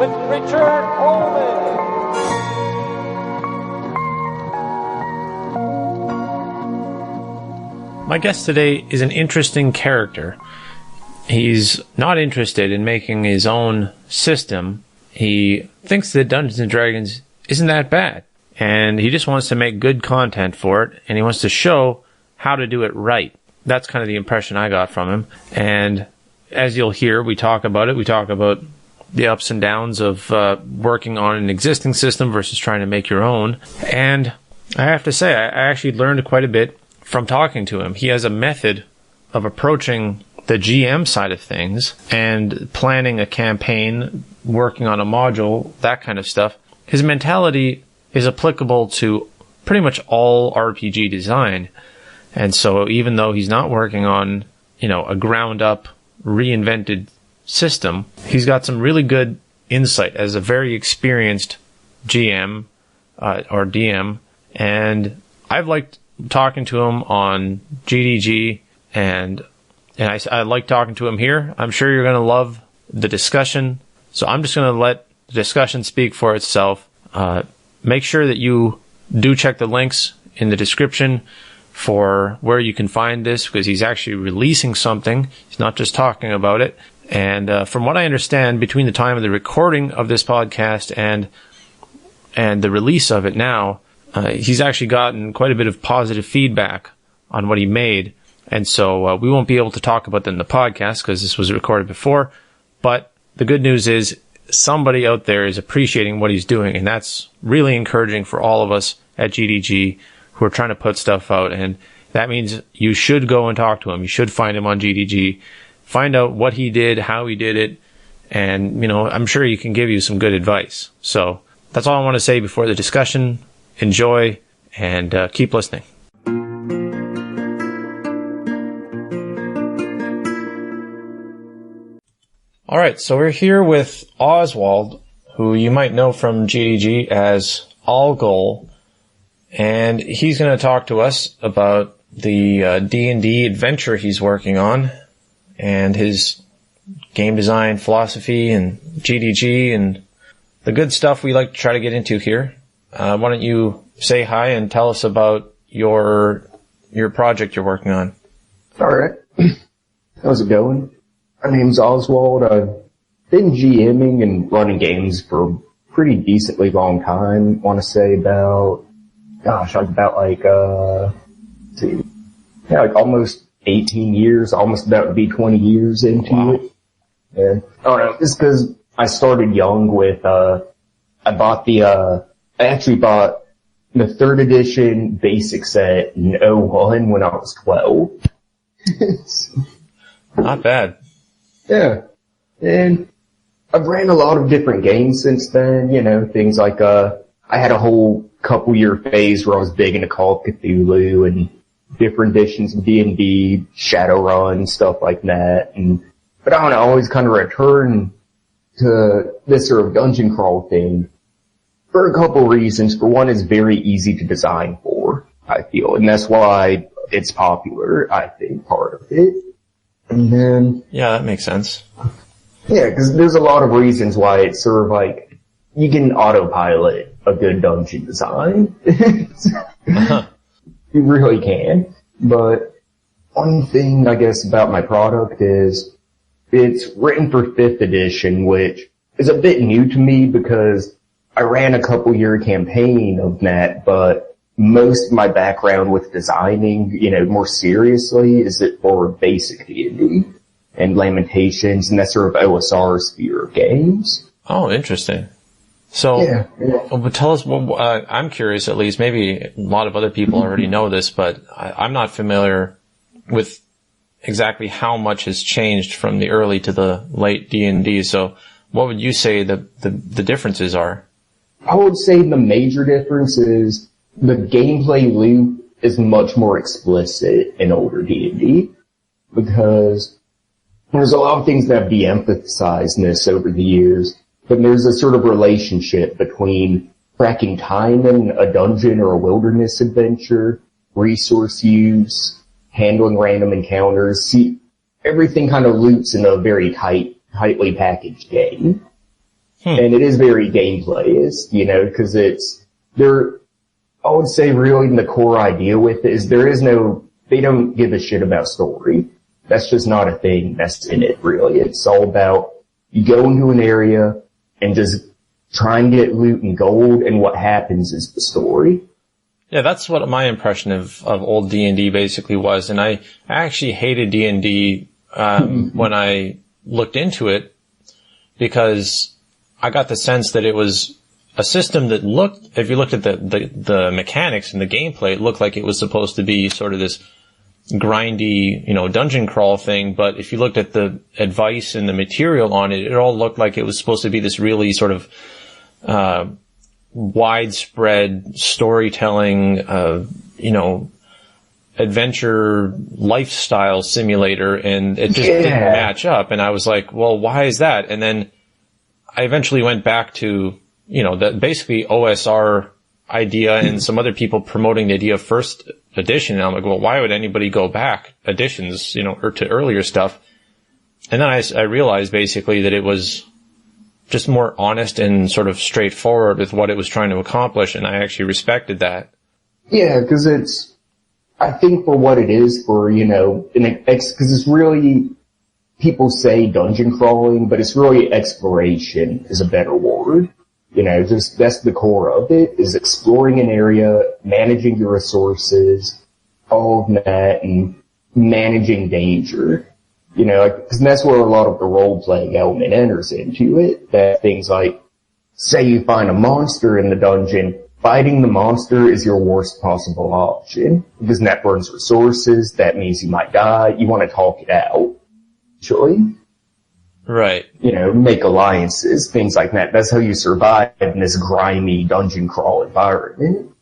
with Richard Pullman. My guest today is an interesting character. He's not interested in making his own system. He thinks that Dungeons & Dragons isn't that bad, and he just wants to make good content for it, and he wants to show how to do it right. That's kind of the impression I got from him. And as you'll hear, we talk about it. We talk about the ups and downs of working on an existing system versus trying to make your own. And I have to say, I actually learned quite a bit from talking to him. He has a method of approaching the GM side of things and planning a campaign, working on a module, that kind of stuff. His mentality is applicable to pretty much all RPG design. And so even though he's not working on, a ground up reinvented system, he's got some really good insight as a very experienced GM or DM. And I've liked talking to him on GDG, and I like talking to him here. I'm sure you're going to love the discussion. So I'm just going to let the discussion speak for itself. Make sure that you do check the links in the description for where you can find this, because he's actually releasing something. He's not just talking about it. And from what I understand, between the time of the recording of this podcast and the release of it now, he's actually gotten quite a bit of positive feedback on what he made. And so we won't be able to talk about that in the podcast because this was recorded before. But the good news is somebody out there is appreciating what he's doing, and that's really encouraging for all of us at GDG who are trying to put stuff out. And that means you should go and talk to him. You should find him on GDG, find out what he did, how he did it, and, I'm sure he can give you some good advice. So that's all I want to say before the discussion. Enjoy, and keep listening. All right, so we're here with Oswald, who you might know from GDG as Algol, and he's going to talk to us about the D&D adventure he's working on and his game design philosophy and GDG and the good stuff we like to try to get into here. Why don't you say hi and tell us about your project you're working on? All right. How's it going? My name's Oswald. I've been GMing and running games for a pretty decently long time. I want to say about almost 18 years, almost about to be 20 years into it. Yeah. Oh no, it's because I started young with, I actually bought the 3rd edition basic set in 01 when I was 12. Not bad. Yeah. And I've ran a lot of different games since then, things like, I had a whole couple year phase where I was big into Call of Cthulhu and different editions of D&D, Shadowrun, stuff like that. But I don't know, I always kind of return to this sort of dungeon crawl thing for a couple reasons. For one, it's very easy to design for, I feel, and that's why it's popular, I think, part of it. And then... Yeah, that makes sense. Yeah, because there's a lot of reasons why it's sort of like, you can autopilot a good dungeon design. Uh-huh. You really can. But one thing, I guess, about my product is it's written for 5th edition, which is a bit new to me because I ran a couple-year campaign of that, but most of my background with designing, more seriously, is it for basic D&D and Lamentations and that sort of OSR sphere of games. Oh, interesting. So, yeah. But tell us, I'm curious at least, maybe a lot of other people already know this, but I'm not familiar with exactly how much has changed from the early to the late D&D. So what would you say the differences are? I would say the major difference is the gameplay loop is much more explicit in older D&D because there's a lot of things that have de-emphasized this over the years. But there's a sort of relationship between tracking time in a dungeon or a wilderness adventure, resource use, handling random encounters. See, everything kind of loops in a very tightly packaged game. And it is very gameplayist, because I would say really the core idea with it is they don't give a shit about story. That's just not a thing that's in it, really. It's all about, you go into an area and just try and get loot and gold, and what happens is the story. Yeah, that's what my impression of old D&D basically was, and I actually hated D&D when I looked into it, because I got the sense that it was a system that if you looked at the mechanics and the gameplay, it looked like it was supposed to be sort of this grindy, dungeon crawl thing, but if you looked at the advice and the material on it, it all looked like it was supposed to be this really sort of widespread storytelling, adventure lifestyle simulator, and it just didn't match up. And I was like, well, why is that? And then I eventually went back to, the basically OSR idea and some other people promoting the idea of first edition. And I'm like, well, why would anybody go back editions, or to earlier stuff? And then I realized basically that it was just more honest and sort of straightforward with what it was trying to accomplish, and I actually respected that. Yeah, because I think for what it is for, because it's really, people say dungeon crawling, but it's really exploration is a better word. That's the core of it, is exploring an area, managing your resources, all of that, and managing danger. Because that's where a lot of the role-playing element enters into it. That things like, say you find a monster in the dungeon, fighting the monster is your worst possible option. Because that burns resources, that means you might die, you want to talk it out. Actually. Right. Make alliances, things like that. That's how you survive in this grimy dungeon crawl environment.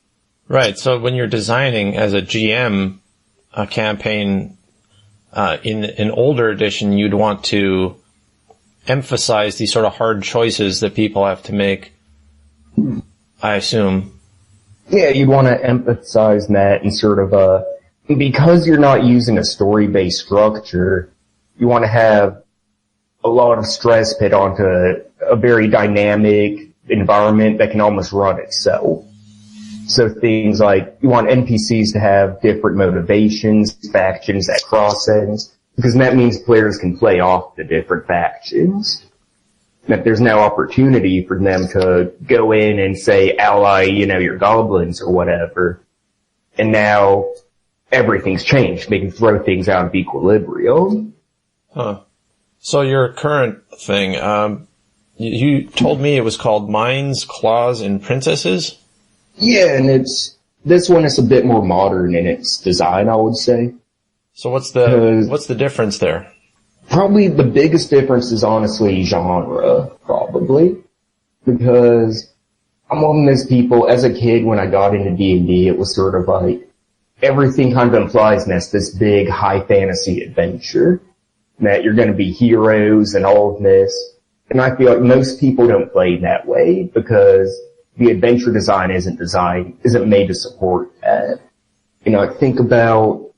Right. So when you're designing as a GM a campaign, in an older edition, you'd want to emphasize these sort of hard choices that people have to make, I assume. Yeah, you'd want to emphasize that and sort of, because you're not using a story-based structure, you want to have a lot of stress put onto a very dynamic environment that can almost run itself. So things like, you want NPCs to have different motivations, factions at cross-ends, because that means players can play off the different factions. That there's no opportunity for them to go in and say, ally, your goblins or whatever. And now everything's changed. They can throw things out of equilibrium. Huh. So your current thing, you told me it was called Mines, Claws, and Princesses? Yeah, and this one is a bit more modern in its design, I would say. So what's the difference there? Probably the biggest difference is honestly genre, probably. Because I'm one of those people, as a kid when I got into D&D, it was sort of like, everything kind of implies this big high fantasy adventure. That you're going to be heroes and all of this. And I feel like most people don't play that way because the adventure design isn't made to support that. Think about,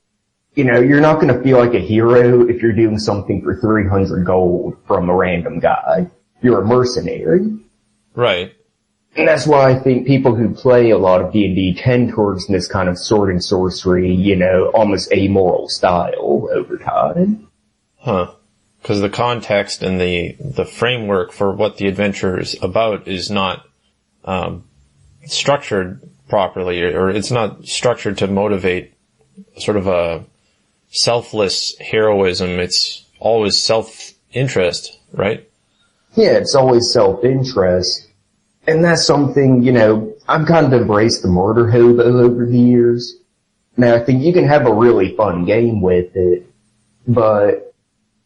you're not going to feel like a hero if you're doing something for 300 gold from a random guy. You're a mercenary. Right. And that's why I think people who play a lot of D&D tend towards this kind of sword and sorcery, almost amoral style over time. Huh. Because the context and the framework for what the adventure is about is not structured properly, or it's not structured to motivate sort of a selfless heroism. It's always self-interest, right? Yeah, it's always self-interest. And that's something, I've kind of embraced the murder hobo over the years. Now, I think you can have a really fun game with it, but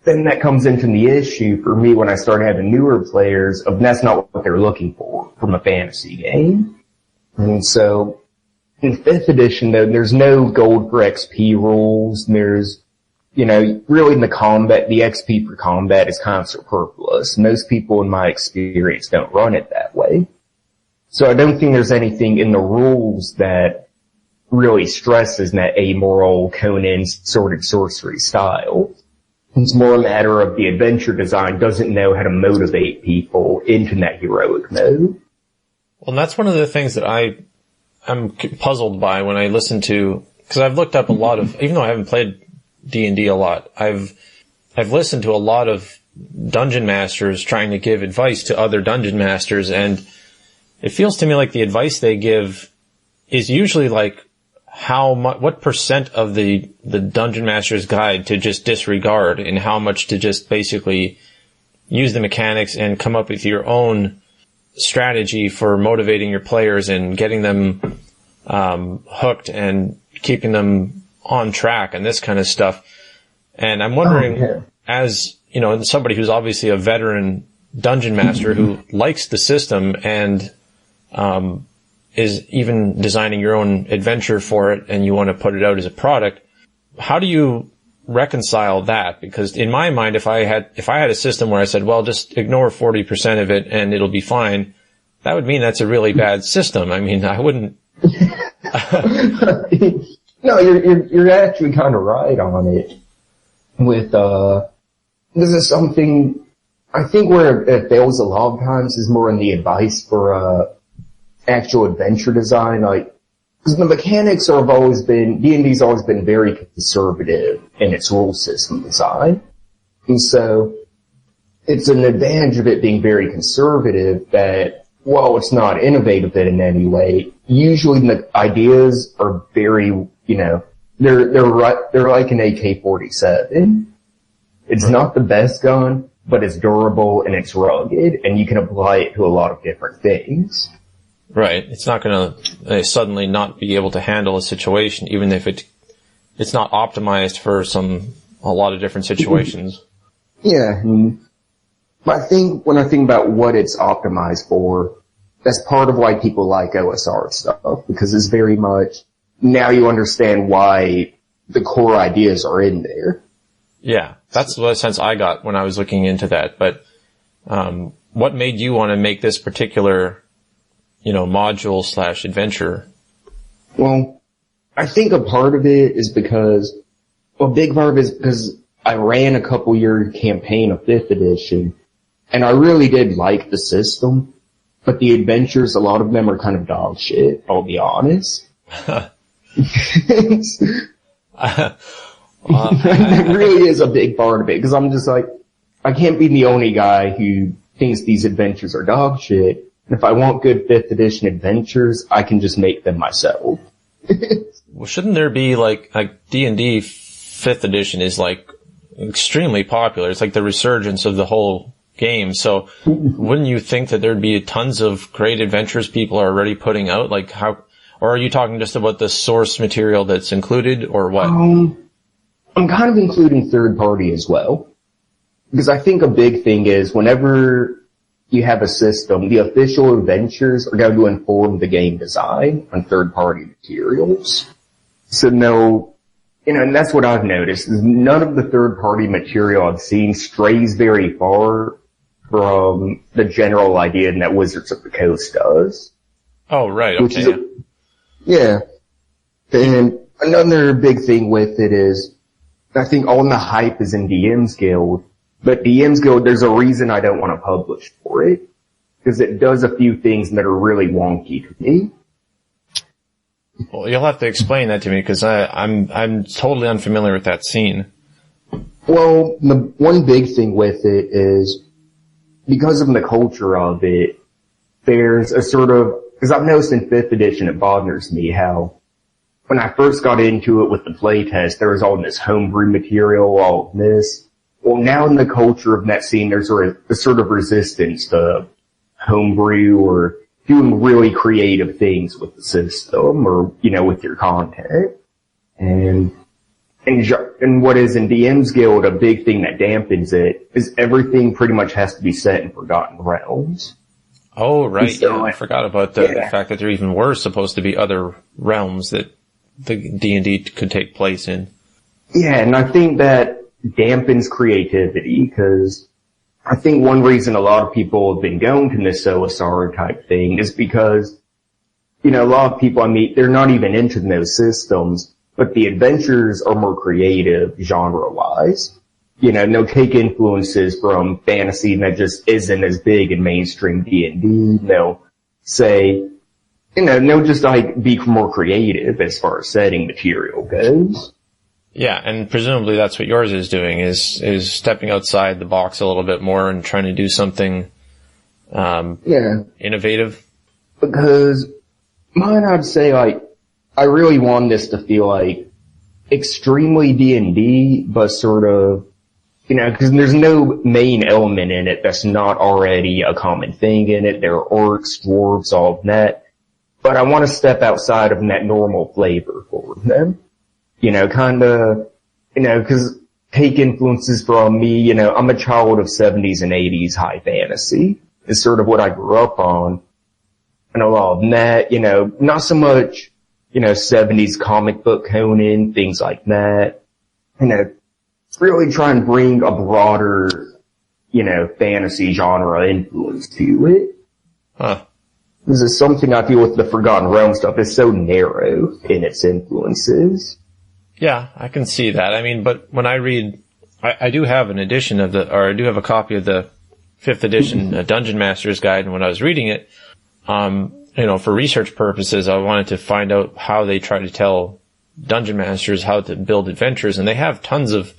then that comes into the issue for me when I start having newer players of that's not what they're looking for from a fantasy game. And so, in 5th edition though, there's no gold for XP rules. There's, really in the combat, the XP for combat is kind of superfluous. Most people in my experience don't run it that way. So I don't think there's anything in the rules that really stresses that amoral Conan sword and sorcery style. It's more a matter of the adventure design doesn't know how to motivate people into that heroic mode. Well, and that's one of the things that I'm puzzled by when I listen to, because I've looked up a lot of, even though I haven't played D&D a lot, I've listened to a lot of dungeon masters trying to give advice to other dungeon masters, and it feels to me like the advice they give is usually like what percent of the dungeon master's guide to just disregard and how much to just basically use the mechanics and come up with your own strategy for motivating your players and getting them hooked and keeping them on track and this kind of stuff. And I'm wondering, as you know, somebody who's obviously a veteran dungeon master who likes the system and is even designing your own adventure for it, and you want to put it out as a product, how do you reconcile that? Because in my mind, if I had a system where I said, well, just ignore 40% of it and it'll be fine, that would mean that's a really bad system. I mean, I wouldn't. No, you're actually kind of right on it. With this is something I think where it fails a lot of times is more in the advice for actual adventure design. Like, because the mechanics have always been, D&D's always been very conservative in its rule system design, and so it's an advantage of it being very conservative that while it's not innovative in any way, usually the ideas are very, they're like an AK-47. It's not the best gun, but it's durable and it's rugged, and you can apply it to a lot of different things. Right. It's not going to suddenly not be able to handle a situation, even if it's not optimized for a lot of different situations. Yeah. But I think when I think about what it's optimized for, that's part of why people like OSR stuff, because it's very much, now you understand why the core ideas are in there. Yeah. That's the sense I got when I was looking into that. But, what made you want to make this particular module / adventure? Well, I think a part of it is because I ran a couple year campaign of 5th edition, and I really did like the system, but the adventures, a lot of them are kind of dog shit, I'll be honest. That really is a big part of it, because I'm just like, I can't be the only guy who thinks these adventures are dog shit. If I want good 5th edition adventures, I can just make them myself. Well, shouldn't there be like D&D 5th edition is like extremely popular. It's like the resurgence of the whole game. So wouldn't you think that there'd be tons of great adventures people are already putting out? Like or are you talking just about the source material that's included, or what? I'm kind of including third party as well. Because I think a big thing is whenever you have a system, the official adventures are going to inform the game design on third-party materials. So no, and that's what I've noticed, is none of the third-party material I've seen strays very far from the general idea that Wizards of the Coast does. Oh, right, okay. Yeah. And another big thing with it is, I think all the hype is in DM's Guild, but DM's Guild, there's a reason I don't want to publish for it, because it does a few things that are really wonky to me. Well, you'll have to explain that to me, because I'm totally unfamiliar with that scene. Well, the one big thing with it is, because of the culture of it, there's a sort of, because I've noticed in 5th edition it bothers me how, when I first got into it with the playtest, there was all this homebrew material, all this. Well, now in the culture of that scene, there's a sort of resistance to homebrew or doing really creative things with the system or, with your content. And what is in DM's Guild a big thing that dampens it is everything pretty much has to be set in Forgotten Realms. Oh, right. So, I forgot about the fact that there even were supposed to be other realms that the D&D could take place in. Yeah, and I think that dampens creativity, because I think one reason a lot of people have been going to this OSR type thing is because, a lot of people I meet, they're not even into those systems, but the adventures are more creative genre-wise. no take influences from fantasy that just isn't as big in mainstream D&D. They'll say, no, just like be more creative as far as setting material goes. Yeah, and presumably that's what yours is doing, is stepping outside the box a little bit more and trying to do something innovative. Because mine, I'd say, like, I really want this to feel like extremely D&D, but sort of, because there's no main element in it that's not already a common thing in it. There are orcs, dwarves, all of that. But I want to step outside of that normal flavor for them. Because take influences from me, I'm a child of 70s and 80s high fantasy. It's sort of what I grew up on. And a lot of that, not so much, 70s comic book Conan, things like that. Really try and bring a broader, fantasy genre influence to it. Huh. This is something I feel with the Forgotten Realm stuff is so narrow in its influences. Yeah, I can see that. I mean, but when I read, I do have an edition I do have a copy of the 5th edition Dungeon Master's Guide, and when I was reading it, for research purposes, I wanted to find out how they try to tell Dungeon Masters how to build adventures, and they have tons of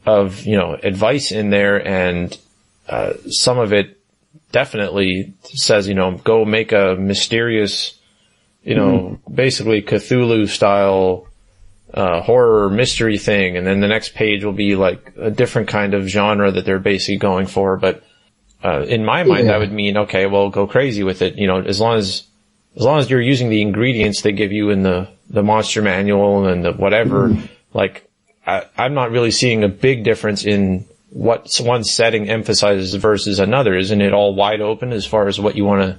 advice in there, and some of it definitely says, go make a mysterious, basically Cthulhu style horror mystery thing, and then the next page will be like a different kind of genre that they're basically going for. But in my mind, that would mean, okay, well, go crazy with it. As long as you're using the ingredients they give you in the monster manual and the whatever, I'm not really seeing a big difference in what one setting emphasizes versus another. Isn't it all wide open as far as what you want to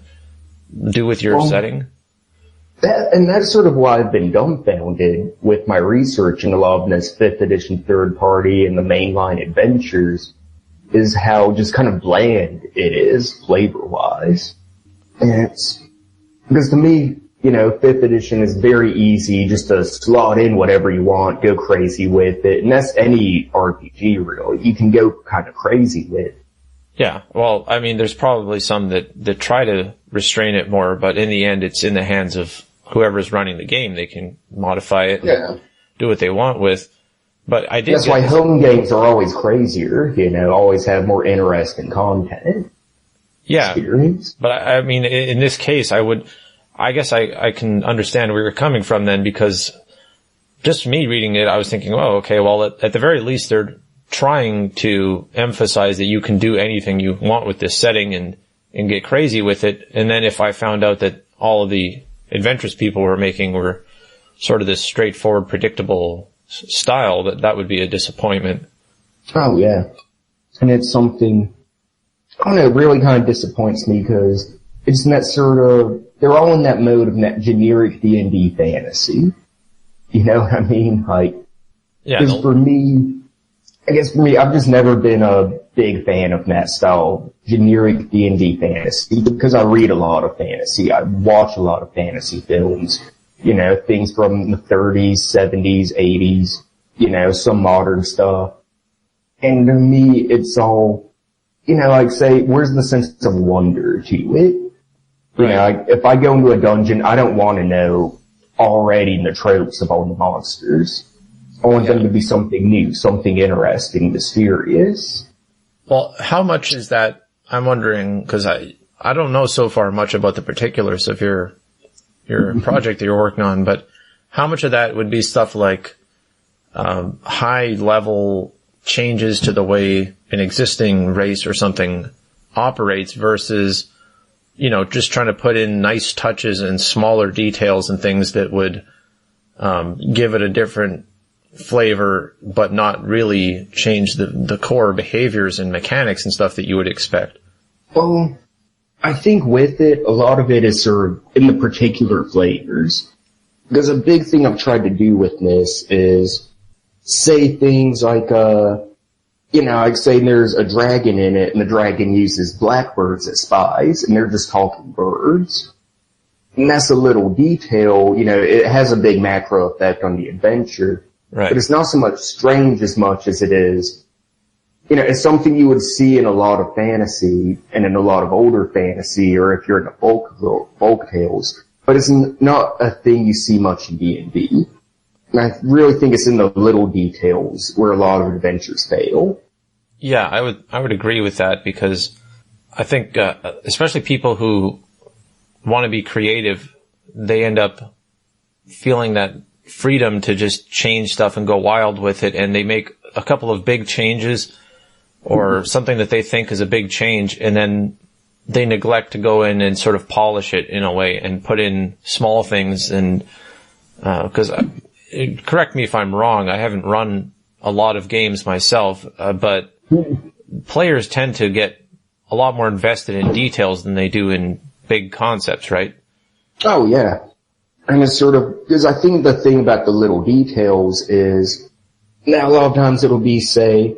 do with your setting? That's sort of why I've been dumbfounded with my research in a lot of this 5th edition third party and the mainline adventures, is how just kind of bland it is flavor-wise. And it's, because to me, 5th edition is very easy just to slot in whatever you want, go crazy with it, and that's any RPG really. You can go kind of crazy with. Yeah, well, I mean, there's probably some that try to restrain it more, but in the end, it's in the hands of whoever's running the game. They can modify it and do what they want with. But I did. That's why home games are always crazier, always have more interesting content. Yeah. Experience. But I mean, in this case, I guess I can understand where you're coming from then, because just me reading it, I was thinking, oh, okay, well, at the very least, they're trying to emphasize that you can do anything you want with this setting and get crazy with it. And then if I found out that all of the adventurous people were making were sort of this straightforward, predictable style, that would be a disappointment. Oh, yeah. And it's something, I don't know, it really kind of disappoints me because it's in that sort of, they're all in that mode of that generic D&D fantasy. You know what I mean? Because for me, I've just never been a big fan of that style, generic D&D fantasy, because I read a lot of fantasy. I watch a lot of fantasy films, things from the 30s, 70s, 80s, some modern stuff. And to me, it's all, say, where's the sense of wonder to it? Right. If I go into a dungeon, I don't want to know already the tropes of all the monsters. I want them to be something new, something interesting, mysterious. Well, how much is that? I'm wondering, because I don't know so far much about the particulars of your project that you're working on, but how much of that would be stuff like high level changes to the way an existing race or something operates versus, just trying to put in nice touches and smaller details and things that would give it a different flavor, but not really change the core behaviors and mechanics and stuff that you would expect? Well, I think with it, a lot of it is sort of in the particular flavors. Because a big thing I've tried to do with this is say things like, like say there's a dragon in it and the dragon uses blackbirds as spies and they're just talking birds. And that's a little detail, it has a big macro effect on the adventure. Right. But it's not so much strange as much as it is, you know, it's something you would see in a lot of fantasy and in a lot of older fantasy, or if you're into folk tales, but it's not a thing you see much in D&D. And I really think it's in the little details where a lot of adventures fail. Yeah, I would agree with that, because I think, especially people who want to be creative, they end up feeling that freedom to just change stuff and go wild with it, and they make a couple of big changes or something that they think is a big change, and then they neglect to go in and sort of polish it in a way and put in small things. And because correct me if I'm wrong, I haven't run a lot of games myself, but players tend to get a lot more invested in details than they do in big concepts, right? Oh, yeah. And it's sort of, because I think the thing about the little details is, now a lot of times it'll be, say,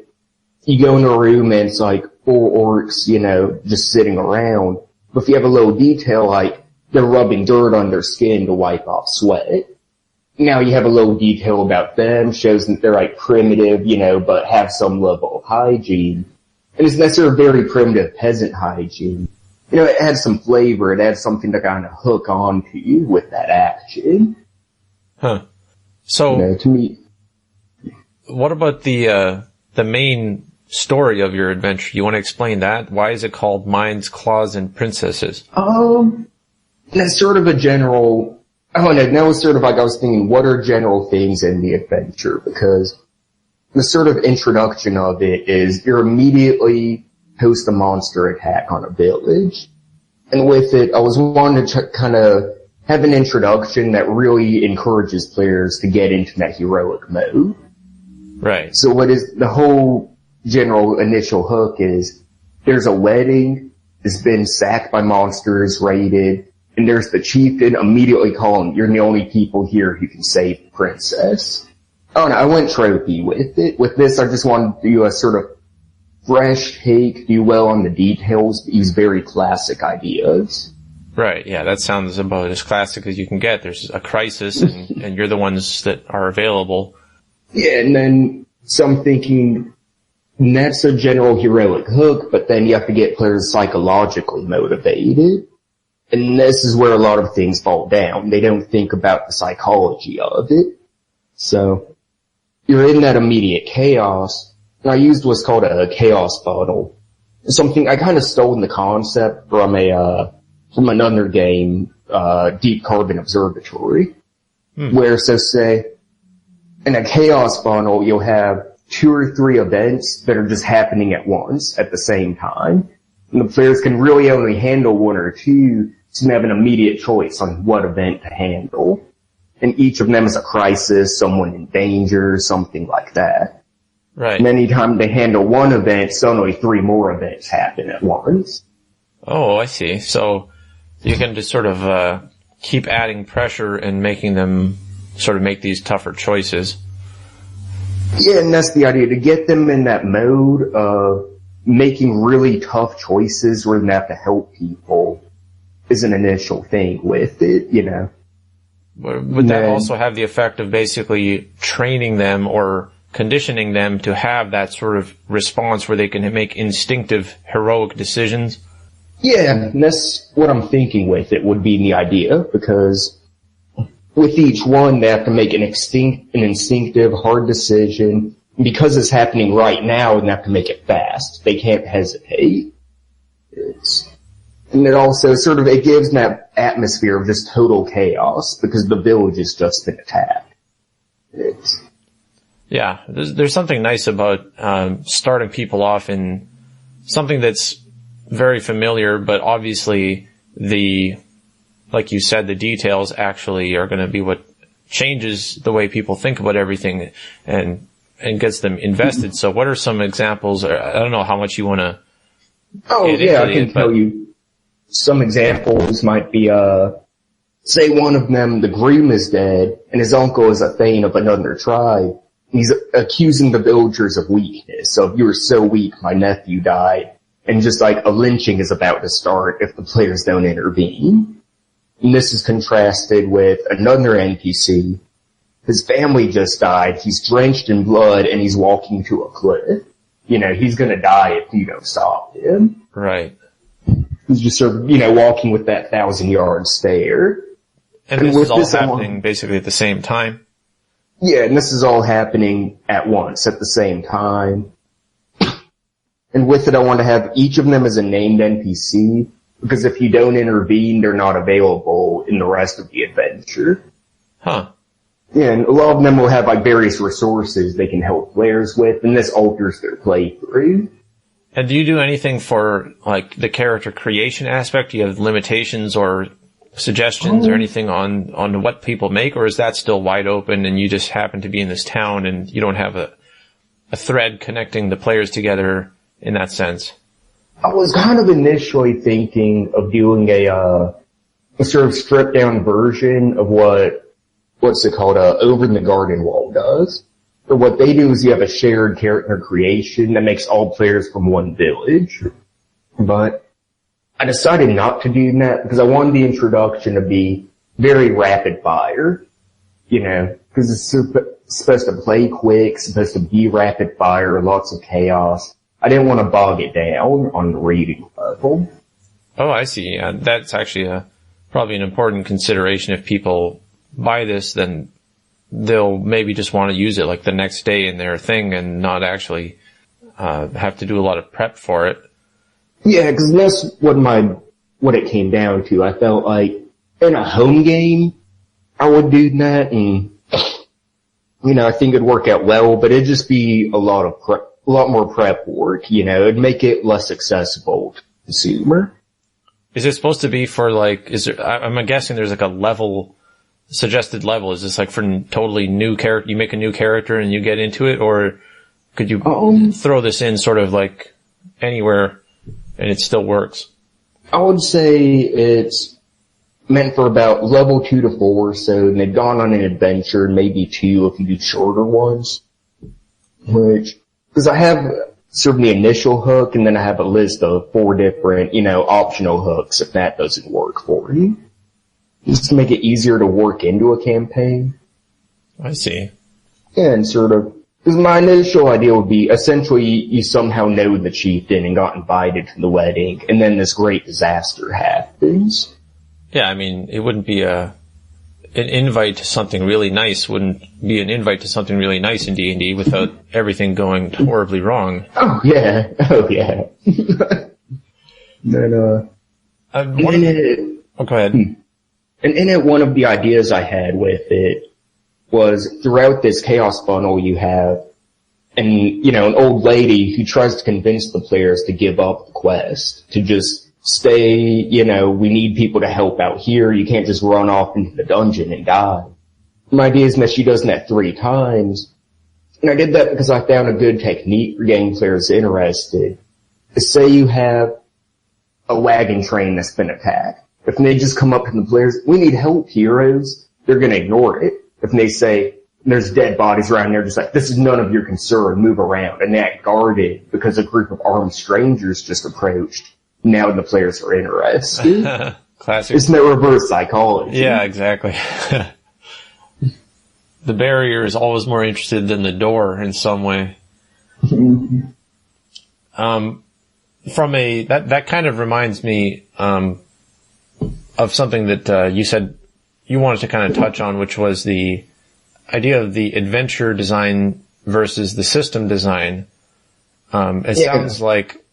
you go in a room and it's like 4 orcs, you know, just sitting around. But if you have a little detail, like they're rubbing dirt on their skin to wipe off sweat. Now you have a little detail about them, shows that they're like primitive, you know, but have some level of hygiene. And it's necessarily very primitive peasant hygiene. You know, it adds some flavor, it adds something to kind of hook on to you with that action. Huh. So, you know, to me, what about the main story of your adventure? You want to explain that? Why is it called Mines, Claws, and Princesses? That's sort of a general, I don't know, now it's sort of like I was thinking, what are general things in the adventure? Because the sort of introduction of it is you're immediately post a monster attack on a village. And with it, I was wanting to kind of have an introduction that really encourages players to get into that heroic mode. Right. So what is the whole general initial hook is there's a wedding, it's been sacked by monsters, raided, and there's the chieftain immediately calling, you're the only people here who can save the princess. Oh no, I went tropey with it. With this, I just wanted to do a sort of fresh take, do well on the details, but use very classic ideas. Right, yeah, that sounds about as classic as you can get. There's a crisis, and you're the ones that are available. Yeah, and then some thinking, that's a general heroic hook, but then you have to get players psychologically motivated. And this is where a lot of things fall down. They don't think about the psychology of it. So, you're in that immediate chaos, and I used what's called a chaos funnel. Something, I kind of stole the concept from another game, Deep Carbon Observatory, where, so say, in a chaos funnel, you'll have 2 or 3 events that are just happening at once, at the same time. And the players can really only handle 1 or 2, so they have an immediate choice on what event to handle. And each of them is a crisis, someone in danger, something like that. Right. And anytime they handle 1 event, suddenly 3 more events happen at once. Oh, I see. So you can just sort of keep adding pressure and making them sort of make these tougher choices. Yeah, and that's the idea, to get them in that mode of making really tough choices where they have to help people is an initial thing with it, you know. Would that also have the effect of basically training them or conditioning them to have that sort of response where they can make instinctive, heroic decisions? Yeah, and that's what I'm thinking with it would be the idea, because with each one they have to make an instinctive, hard decision. And because it's happening right now, they have to make it fast. They can't hesitate. And it also sort of, it gives that atmosphere of just total chaos, because the village has just been attacked. Yeah, there's something nice about starting people off in something that's very familiar, but obviously like you said, the details actually are going to be what changes the way people think about everything and gets them invested. So what are some examples? I don't know how much you want to. Oh yeah, I can tell you. Some examples might be, say one of them, the groom is dead, and his uncle is a thane of another tribe. He's accusing the villagers of weakness. So if you were so weak, my nephew died. And just like a lynching is about to start if the players don't intervene. And this is contrasted with another NPC. His family just died, he's drenched in blood, and he's walking to a cliff. he's gonna die if you don't stop him. Right. He's just sort of, walking with that 1,000-yard stare. And this is all happening basically at the same time? Yeah, and this is all happening at once, at the same time. And with it, I want to have each of them as a named NPC, because if you don't intervene, they're not available in the rest of the adventure. Huh. Yeah, and a lot of them will have, various resources they can help players with, and this alters their playthrough. And do you do anything for, the character creation aspect? Do you have limitations or suggestions or anything on what people make, or is that still wide open and you just happen to be in this town and you don't have a thread connecting the players together in that sense? I was kind of initially thinking of doing a sort of stripped down version of what's it called, Over the Garden Wall does. But what they do is you have a shared character creation that makes all players from one village. But I decided not to do that because I wanted the introduction to be very rapid fire, because it's supposed to play quick, supposed to be rapid fire, lots of chaos. I didn't want to bog it down on the reading level. Oh, I see. That's actually probably an important consideration. If people buy this, then they'll maybe just want to use it the next day in their thing and not actually have to do a lot of prep for it. Yeah, because that's what it came down to. I felt like in a home game, I would do that, and I think it'd work out well. But it'd just be a lot more prep work. It'd make it less accessible to the consumer. Is it supposed to be for I'm guessing there's a suggested level. Is this for totally new character? You make a new character and you get into it, or could you throw this in sort of anywhere? And it still works? I would say it's meant for about level 2 to 4, so they've gone on an adventure, maybe 2 if you do shorter ones. Because I have sort of the initial hook, and then I have a list of 4 different, optional hooks if that doesn't work for you. Just to make it easier to work into a campaign. I see. Yeah, and sort of, because my initial idea would be essentially you somehow know the chieftain and got invited to the wedding, and then this great disaster happens. Yeah, it wouldn't be an invite to something really nice. Wouldn't be an invite to something really nice in D&D without everything going horribly wrong. Oh yeah. Then go ahead. And in it, one of the ideas I had with it was throughout this chaos funnel you have an old lady who tries to convince the players to give up the quest, to just stay, we need people to help out here, you can't just run off into the dungeon and die. My idea is that she does that 3 times, and I did that because I found a good technique for getting players interested. Say you have a wagon train that's been attacked. If they just come up to the players, we need help, heroes, they're gonna ignore it. If they say, there's dead bodies around there, just this is none of your concern, move around, and they act guarded because a group of armed strangers just approached. Now the players are interested. Classic. It's no reverse psychology. Yeah, exactly. The barrier is always more interested than the door in some way. That kind of reminds me, of something that, you said you wanted to kind of touch on, which was the idea of the adventure design versus the system design. Sounds like,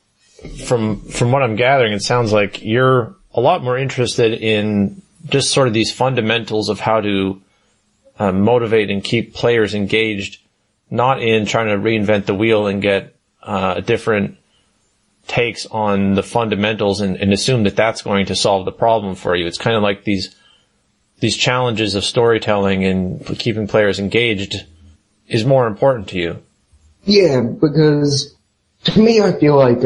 from what I'm gathering, it sounds like you're a lot more interested in just sort of these fundamentals of how to motivate and keep players engaged, not in trying to reinvent the wheel and get different takes on the fundamentals and assume that that's going to solve the problem for you. It's kind of like these challenges of storytelling and keeping players engaged is more important to you. Yeah, because to me I feel like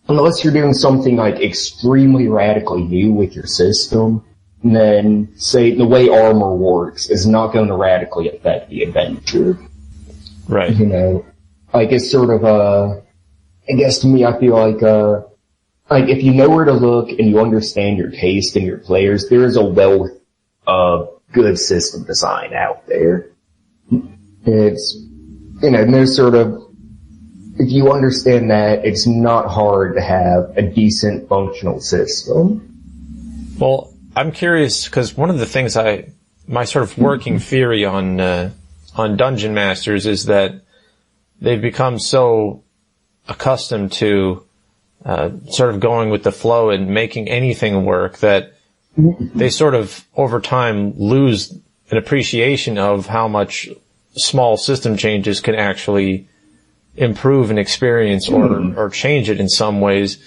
unless you're doing something extremely radically new with your system, then say the way armor works is not going to radically affect the adventure. Right. It's sort of I guess to me I feel like if you know where to look and you understand your taste and your players, there is a wealth of good system design out there. It's, there's sort of, if you understand that, it's not hard to have a decent functional system. Well, I'm curious because one of the things my sort of working theory on Dungeon Masters is that they've become so accustomed to sort of going with the flow and making anything work that they sort of over time lose an appreciation of how much small system changes can actually improve an experience or change it in some ways.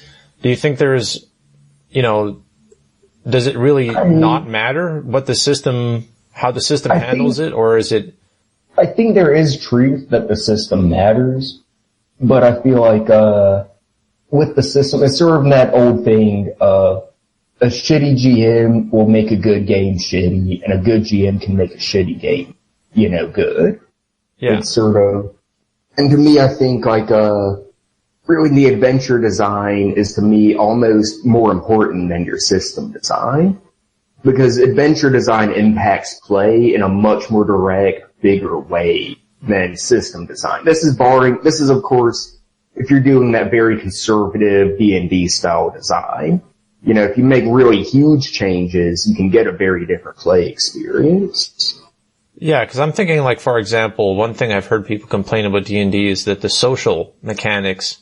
Do you think there's, does it really not matter what the system, how the system handles it, or is it? I think there is truth that the system matters, but I feel like, with the system, it's sort of that old thing of a shitty GM will make a good game shitty, and a good GM can make a shitty game, good. Yeah. It's sort of, and to me, I think like, really the adventure design is to me almost more important than your system design. Because adventure design impacts play in a much more direct, bigger way than system design. This is of course, if you're doing that very conservative D&D style design. If you make really huge changes, you can get a very different play experience. Yeah, because I'm thinking, like, for example, one thing I've heard people complain about D&D is that the social mechanics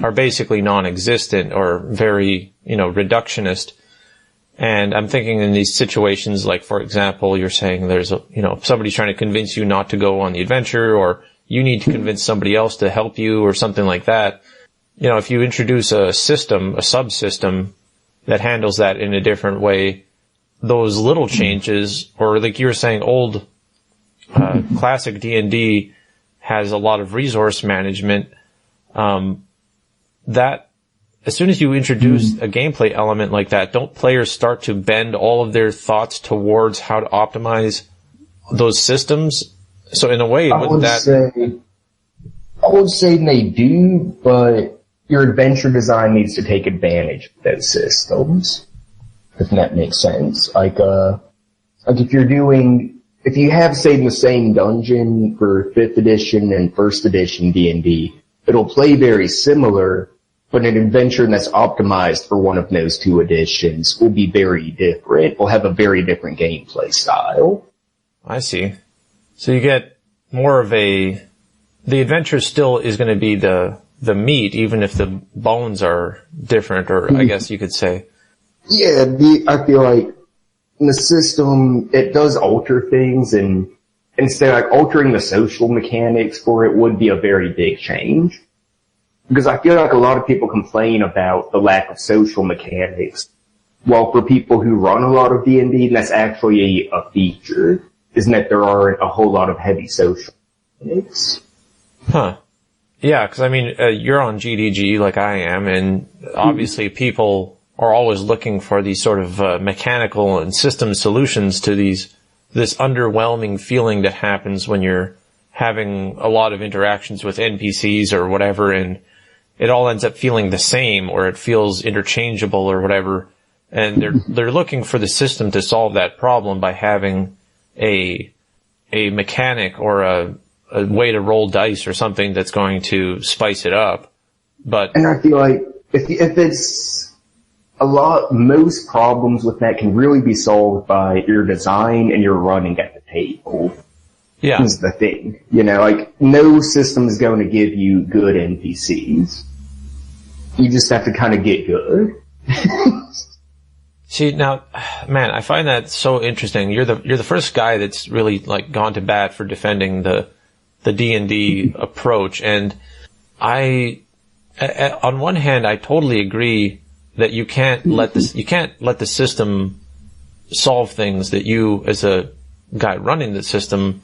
are basically non-existent or very, reductionist. And I'm thinking in these situations, like, for example, you're saying there's somebody's trying to convince you not to go on the adventure, or you need to convince somebody else to help you or something like that. If you introduce a system, a subsystem that handles that in a different way, those little changes, or like you were saying, old classic D&D has a lot of resource management, that as soon as you introduce a gameplay element like that, don't players start to bend all of their thoughts towards how to optimize those systems? So in a way, I would say they do, but your adventure design needs to take advantage of those systems, if that makes sense. Like if you have, say, the same dungeon for 5th edition and 1st edition D&D, it'll play very similar, but an adventure that's optimized for one of those two editions will be very different. Will have a very different gameplay style. I see. So you get more of the adventure still is going to be the meat, even if the bones are different, or I guess you could say. Yeah, I feel like in the system, it does alter things, and instead, like, altering the social mechanics for it would be a very big change. Because I feel like a lot of people complain about the lack of social mechanics. Well, for people who run a lot of D&D, that's actually a feature, isn't that there aren't a whole lot of heavy social mechanics. Huh. Yeah, because I mean, you're on GDG like I am, and obviously people are always looking for these sort of mechanical and system solutions to this underwhelming feeling that happens when you're having a lot of interactions with NPCs or whatever, and it all ends up feeling the same, or it feels interchangeable or whatever. And they're looking for the system to solve that problem by having a mechanic or a way to roll dice or something that's going to spice it up. And I feel like if it's most problems with that can really be solved by your design and your running at the table. Yeah. Is the thing. Like, no system is going to give you good NPCs. You just have to kind of get good. See, now, man, I find that so interesting. You're the first guy that's really, like, gone to bat for defending the D&D approach, and on one hand, I totally agree that you can't let the system solve things, that you, as a guy running the system,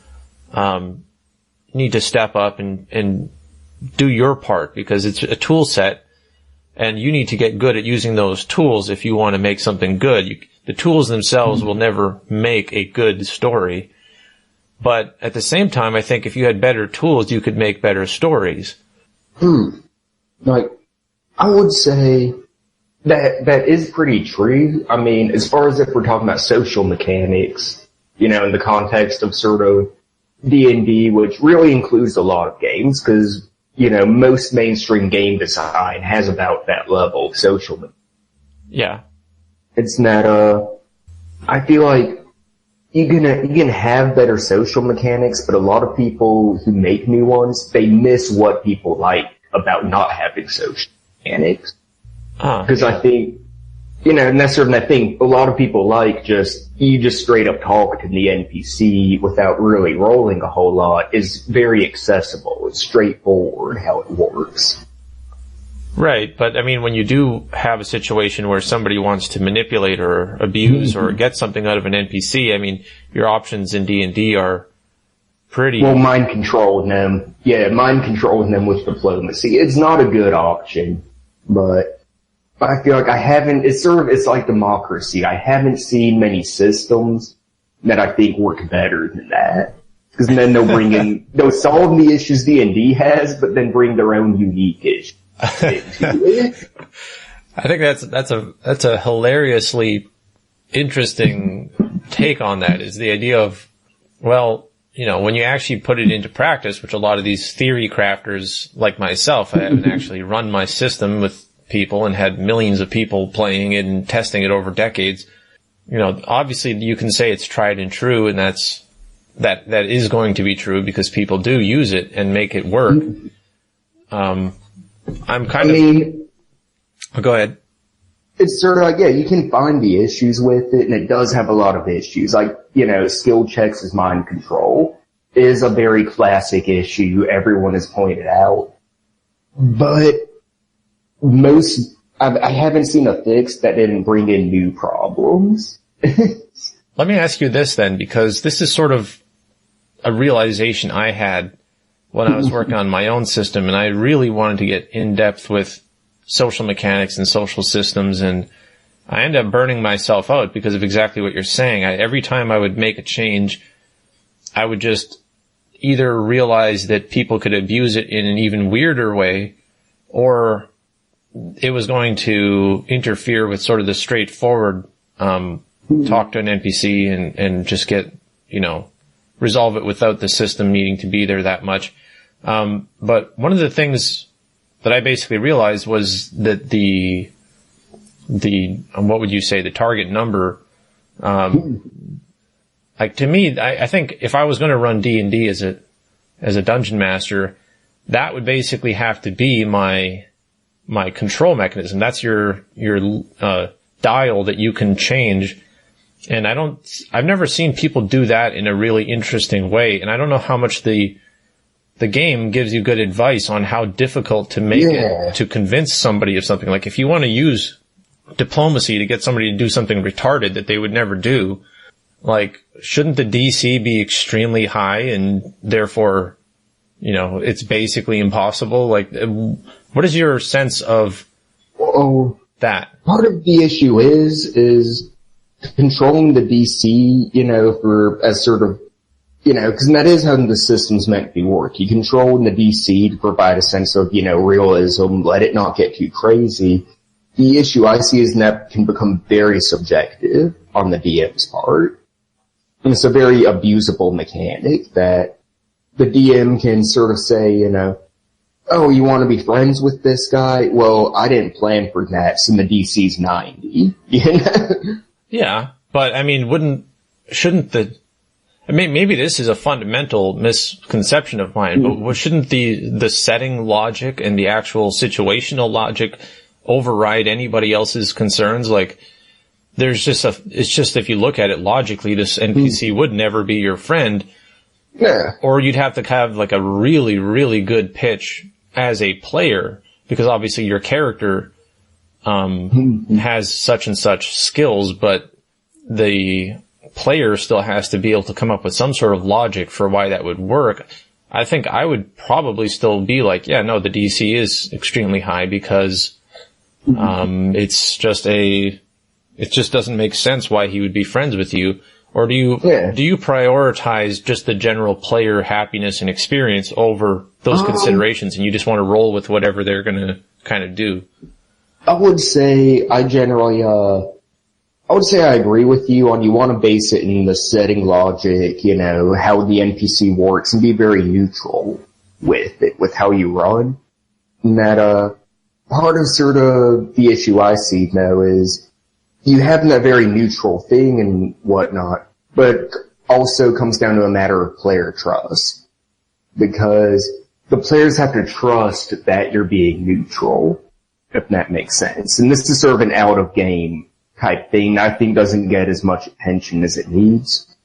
need to step up and do your part, because it's a tool set, and you need to get good at using those tools if you want to make something good. The tools themselves will never make a good story. But at the same time, I think if you had better tools, you could make better stories. Like, I would say that is pretty true. I mean, as far as if we're talking about social mechanics, in the context of sort of D&D, which really includes a lot of games, because, most mainstream game design has about that level of social. Yeah. It's not, I feel like you can have better social mechanics, but a lot of people who make new ones, they miss what people like about not having social mechanics. Because I think, and that's sort of the thing, a lot of people like you just straight up talk to the NPC without really rolling a whole lot is very accessible. It's straightforward how it works. Right, but I mean, when you do have a situation where somebody wants to manipulate or abuse or get something out of an NPC, I mean, your options in D&D are pretty... Well, mind controlling them. Yeah, mind controlling them with diplomacy. It's not a good option, but I feel like it's like democracy. I haven't seen many systems that I think work better than that. Because then they'll solve the issues D&D has, but then bring their own unique issues. I think that's a hilariously interesting take on that, is the idea of, well, when you actually put it into practice, which a lot of these theory crafters like myself, I haven't actually run my system with people and had millions of people playing it and testing it over decades. Obviously you can say it's tried and true, and that is going to be true because people do use it and make it work. Go ahead. It's sort of like, yeah, you can find the issues with it, and it does have a lot of issues. Like, skill checks as mind control is a very classic issue everyone has pointed out. But I haven't seen a fix that didn't bring in new problems. Let me ask you this then, because this is sort of a realization I had when I was working on my own system, and I really wanted to get in depth with social mechanics and social systems, and I ended up burning myself out because of exactly what you're saying. Every time I would make a change, I would just either realize that people could abuse it in an even weirder way, or it was going to interfere with sort of the straightforward talk to an NPC and just get, resolve it without the system needing to be there that much. But one of the things that I basically realized was that the what would you say, the target number, like to me, I think if I was going to run D&D as a dungeon master, that would basically have to be my control mechanism. That's your dial that you can change. And I've never seen people do that in a really interesting way. And I don't know how much the game gives you good advice on how difficult to make it, to convince somebody of something. Like if you want to use diplomacy to get somebody to do something retarded that they would never do, like, shouldn't the DC be extremely high and therefore, it's basically impossible? Like, what is your sense of that? Part of the issue is controlling the DC, as sort of, because that is how the system's meant to work. You control the DC to provide a sense of, realism, let it not get too crazy. The issue I see is that can become very subjective on the DM's part. And it's a very abusable mechanic that the DM can sort of say, oh, you want to be friends with this guy? Well, I didn't plan for that, so the DC's 90. Yeah, but I mean, maybe this is a fundamental misconception of mine, but shouldn't the setting logic and the actual situational logic override anybody else's concerns? Like, it's just if you look at it logically, this NPC would never be your friend. Yeah. Or you'd have to have like a really, really good pitch as a player, because obviously your character has such and such skills, but the player still has to be able to come up with some sort of logic for why that would work. I think I would probably still be like, yeah, no, the DC is extremely high because it just doesn't make sense why he would be friends with you. Or do you prioritize just the general player happiness and experience over those considerations, and you just want to roll with whatever they're going to kind of do? I would say I generally, I agree with you on you want to base it in the setting logic, how the NPC works, and be very neutral. with it, with how you run. And that, part of sort of the issue I see now is you have that very neutral thing and whatnot, but also comes down to a matter of player trust. Because the players have to trust that you're being neutral, if that makes sense. And this is sort of an out-of-game type thing I think doesn't get as much attention as it needs.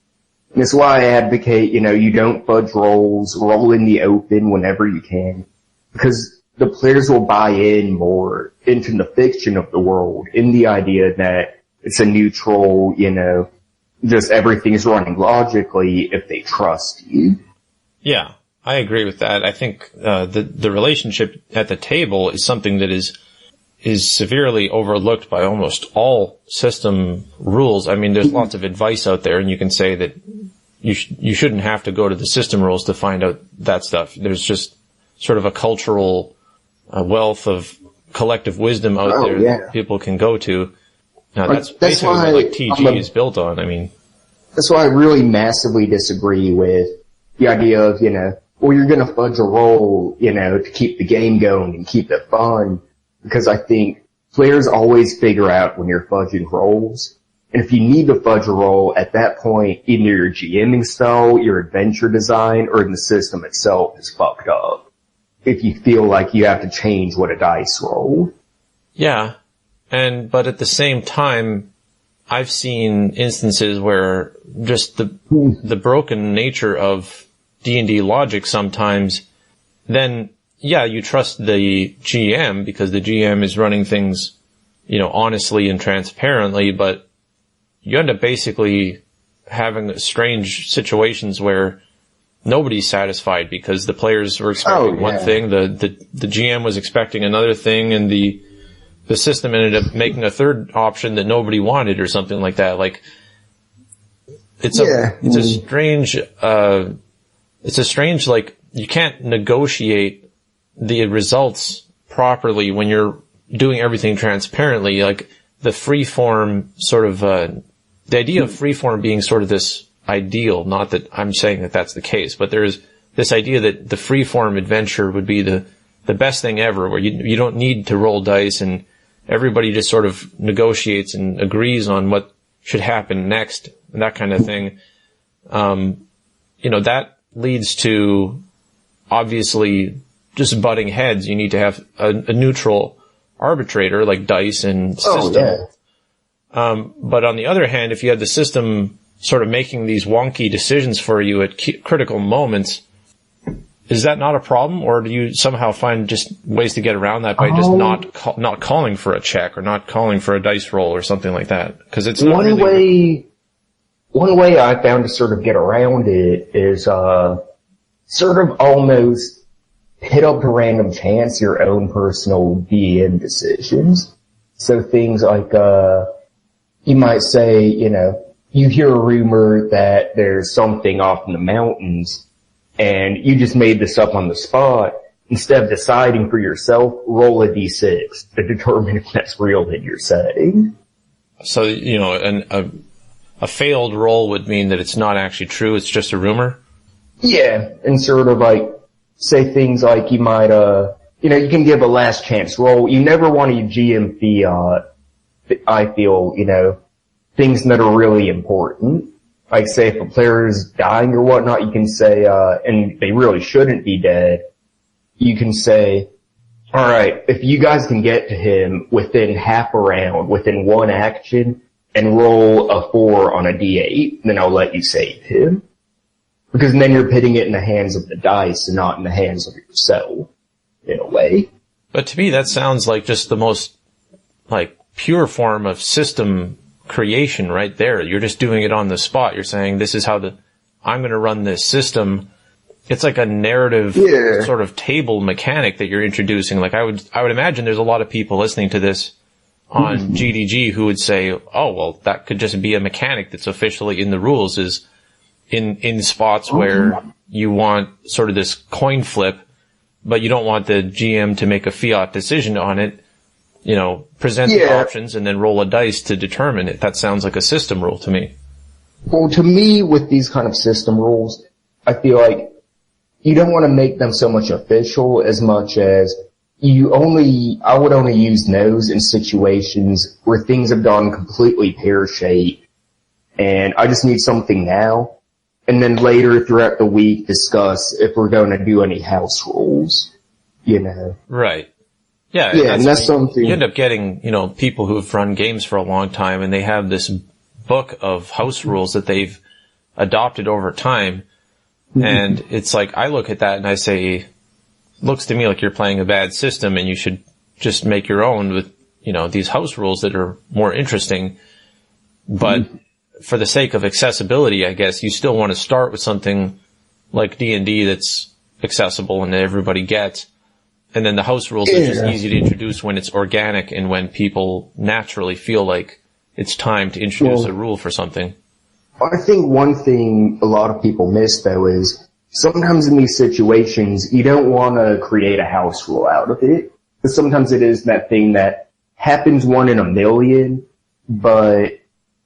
And that's why I advocate, you don't fudge rolls, roll in the open whenever you can. Because the players will buy in more into the fiction of the world, in the idea that it's a neutral, just everything's running logically if they trust you. Yeah, I agree with that. I think the relationship at the table is something that is severely overlooked by almost all system rules. I mean, there's lots of advice out there, and you can say that you shouldn't have to go to the system rules to find out that stuff. There's just sort of a cultural wealth of collective wisdom out there that people can go to. Now, that's basically what TG is built on. I mean, that's why I really massively disagree with the idea of, you're going to fudge a roll, to keep the game going and keep it fun. Because I think players always figure out when you're fudging rolls. And if you need to fudge a roll, at that point, either your GMing style, your adventure design, or the system itself is fucked up. If you feel like you have to change what a dice roll. Yeah. But at the same time, I've seen instances where just the broken nature of D&D logic sometimes, then you trust the GM because the GM is running things, honestly and transparently, but you end up basically having strange situations where nobody's satisfied because the players were expecting one thing, the GM was expecting another thing, and the system ended up making a third option that nobody wanted or something like that. Like, it's a strange, like, you can't negotiate the results properly when you're doing everything transparently. Like, the freeform sort of, the idea of freeform being sort of this ideal, not that I'm saying that that's the case, but there's this idea that the freeform adventure would be the best thing ever, where you don't need to roll dice and everybody just sort of negotiates and agrees on what should happen next and that kind of thing. That leads to obviously just butting heads. You need to have a neutral arbitrator like dice and system. But on the other hand, if you had the system sort of making these wonky decisions for you at critical moments, is that not a problem, or do you somehow find just ways to get around that by just not calling for a check or not calling for a dice roll or something like that? Because it's not one way I found to sort of get around it is sort of almost hit up to random chance your own personal DM decisions. So things like you might say, you hear a rumor that there's something off in the mountains, and you just made this up on the spot. Instead of deciding for yourself, roll a d6 to determine if that's real in your setting. So, a failed roll would mean that it's not actually true, it's just a rumor? Yeah, and sort of like, say things like you might, you can give a last chance roll. You never want to GM fiat, I feel, things that are really important. Like, say, if a player is dying or whatnot, you can say, and they really shouldn't be dead, you can say, alright, if you guys can get to him within half a round, within one action, and roll a 4 on a d8, then I'll let you save him. Because then you're pitting it in the hands of the dice and not in the hands of yourself, in a way. But to me, that sounds like just the most, pure form of system creation right there. You're just doing it on the spot. You're saying, this is how I'm going to run this system. It's like a narrative sort of table mechanic that you're introducing. Like, I would imagine there's a lot of people listening to this on GDG who would say, oh, well, that could just be a mechanic that's officially in the rules, is in spots where you want sort of this coin flip, but you don't want the GM to make a fiat decision on it. Present the options and then roll a dice to determine it. That sounds like a system rule to me. Well, to me, with these kind of system rules, I feel like you don't want to make them so much official as much as I would only use those in situations where things have gone completely pear-shaped and I just need something now. And then later throughout the week discuss if we're going to do any house rules, you know. Right. Yeah. Yeah, and that's something. You end up getting, you know, people who have run games for a long time and they have this book of house rules that they've adopted over time. And it's like, I look at that and I say, looks to me like you're playing a bad system and you should just make your own with, you know, these house rules that are more interesting. But for the sake of accessibility, I guess you still want to start with something like D&D that's accessible and that everybody gets. And then the house rules are just easy to introduce when it's organic and when people naturally feel like it's time to introduce a rule for something. I think one thing a lot of people miss, though, is sometimes in these situations, you don't want to create a house rule out of it. Because sometimes it is that thing that happens 1 in a million, but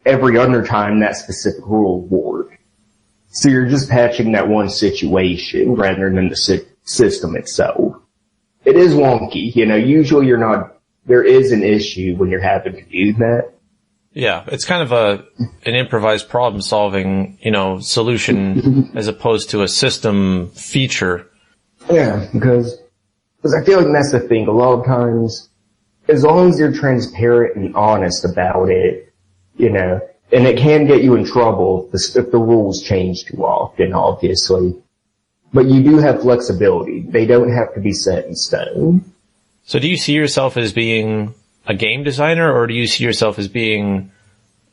every other time that specific rule will work. So you're just patching that one situation rather than the system itself. It is wonky, you know, usually there is an issue when you're having to do that. Yeah, it's kind of an improvised problem solving, you know, solution as opposed to a system feature. Yeah, because I feel like that's the thing. A lot of times, as long as you're transparent and honest about it, you know, and it can get you in trouble if the rules change too often, obviously. But you do have flexibility. They don't have to be set in stone. So do you see yourself as being a game designer, or do you see yourself as being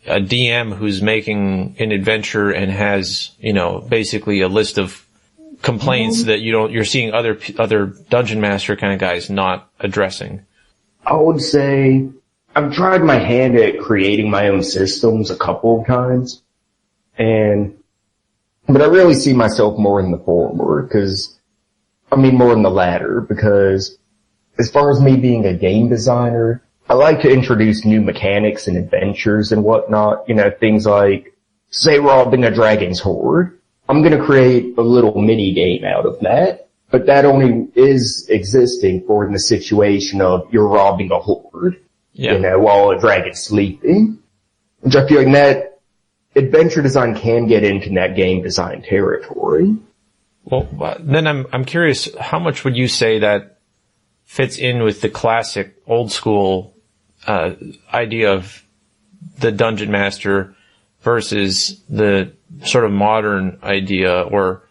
a DM who's making an adventure and has, you know, basically a list of complaints that you're seeing other Dungeon Master kind of guys not addressing? I would say I've tried my hand at creating my own systems a couple of times, but I really see myself more in the former more in the latter, because as far as me being a game designer, I like to introduce new mechanics and adventures and whatnot, you know, things like, say robbing a dragon's hoard. I'm gonna create a little mini game out of that, but that only is existing for in the situation of you're robbing a hoard, you know, while a dragon's sleeping. Which I feel like that adventure design can get into that game design territory. Well, then I'm curious, how much would you say that fits in with the classic old school idea of the Dungeon Master versus the sort of modern idea, or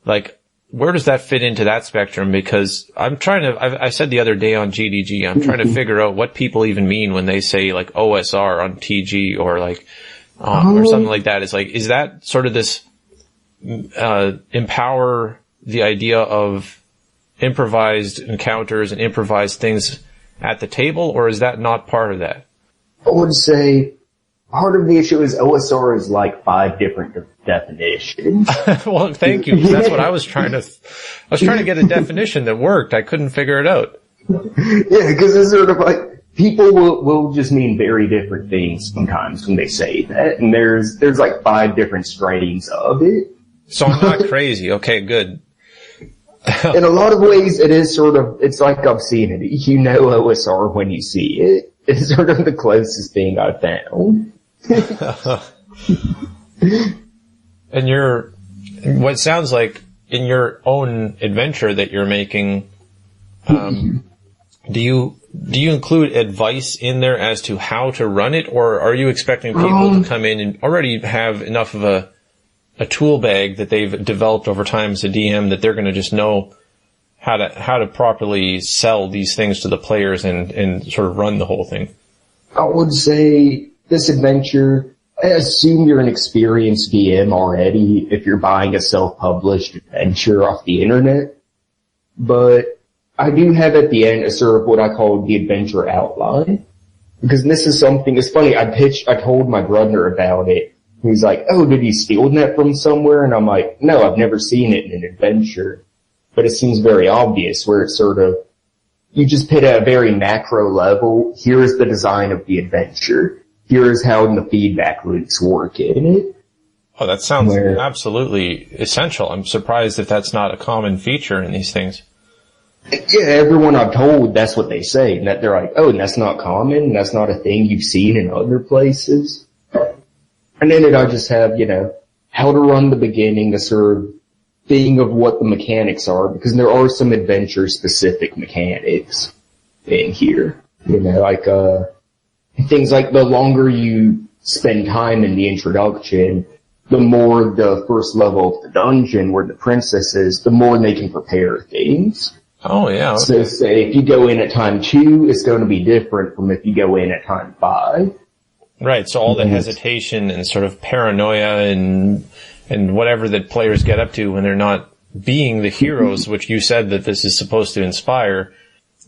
like, where does that fit into that spectrum? Because I said the other day on GDG, I'm trying to figure out what people even mean when they say like OSR on TG or like, or something like that. It's like, is that sort of this, empower the idea of improvised encounters and improvised things at the table, or is that not part of that? I would say part of the issue is OSR is like 5 different definitions. Well, thank you. That's what I was trying to get a definition that worked. I couldn't figure it out. Yeah, because it's sort of like, people will just mean very different things sometimes when they say that, and there's like 5 different strains of it. So I'm not crazy. Okay, good. In a lot of ways, it is sort of, it's like obscenity. You know OSR when you see it. It's sort of the closest thing I've found. And what sounds like in your own adventure that you're making, do you include advice in there as to how to run it, or are you expecting people to come in and already have enough of a tool bag that they've developed over time as a DM that they're going to just know how to properly sell these things to the players and sort of run the whole thing? I would say this adventure, I assume you're an experienced DM already if you're buying a self-published adventure off the internet. But I do have at the end a sort of what I call the adventure outline. Because this is something, it's funny, I told my brother about it. He's like, oh, did you steal that from somewhere? And I'm like, no, I've never seen it in an adventure. But it seems very obvious where it's sort of, you just put at a very macro level, here's the design of the adventure. Here's how the feedback loops work in it. Oh, that sounds absolutely essential. I'm surprised if that's not a common feature in these things. Yeah, everyone I've told, that's what they say. And that they're like, oh, and that's not common? That's not a thing you've seen in other places? And then I just have, how to run the beginning, a sort of thing of what the mechanics are, because there are some adventure-specific mechanics in here. Things like the longer you spend time in the introduction, the more the first level of the dungeon where the princess is, the more they can prepare things. Oh, yeah. Okay. So say if you go in at time 2, it's going to be different from if you go in at time 5. Right, so all the hesitation and sort of paranoia and whatever that players get up to when they're not being the heroes, which you said that this is supposed to inspire,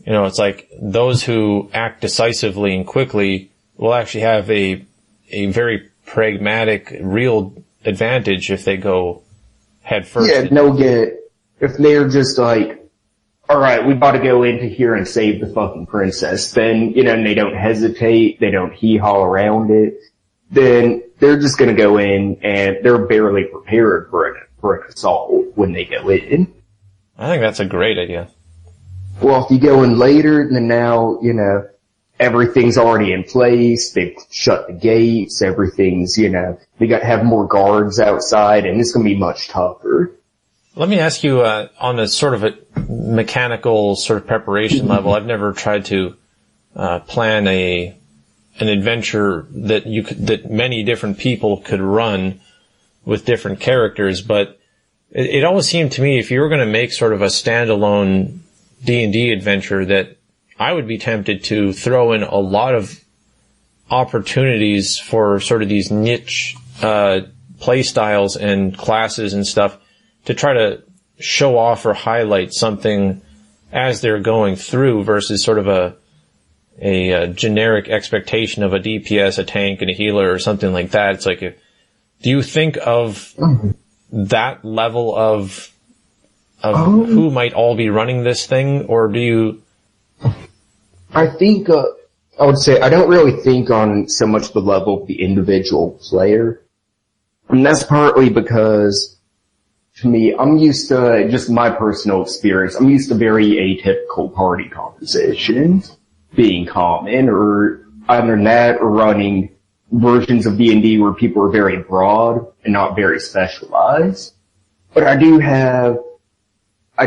it's like those who act decisively and quickly will actually have a very pragmatic, real advantage if they go head first. Yeah, if they're just like, alright, we gotta go into here and save the fucking princess, then, and they don't hesitate, they don't hee-haw around it, then they're just gonna go in and they're barely prepared for an assault when they go in. I think that's a great idea. Well, if you go in later, then now, everything's already in place, they've shut the gates, everything's, they have more guards outside, and it's gonna be much tougher. Let me ask you, on a sort of a mechanical sort of preparation level, I've never tried to, plan an adventure that many different people could run with different characters, but it always seemed to me if you were going to make sort of a standalone D&D adventure that I would be tempted to throw in a lot of opportunities for sort of these niche, play styles and classes and stuff to try to show off or highlight something as they're going through versus sort of a generic expectation of a DPS, a tank, and a healer or something like that. It's like, do you think of that level of who might all be running this thing, or do you? I think, I would say I don't really think on so much the level of the individual player. And that's partly because to me, I'm used to, just my personal experience, I'm used to very atypical party compositions being common, or either that or running versions of D&D where people are very broad and not very specialized. But I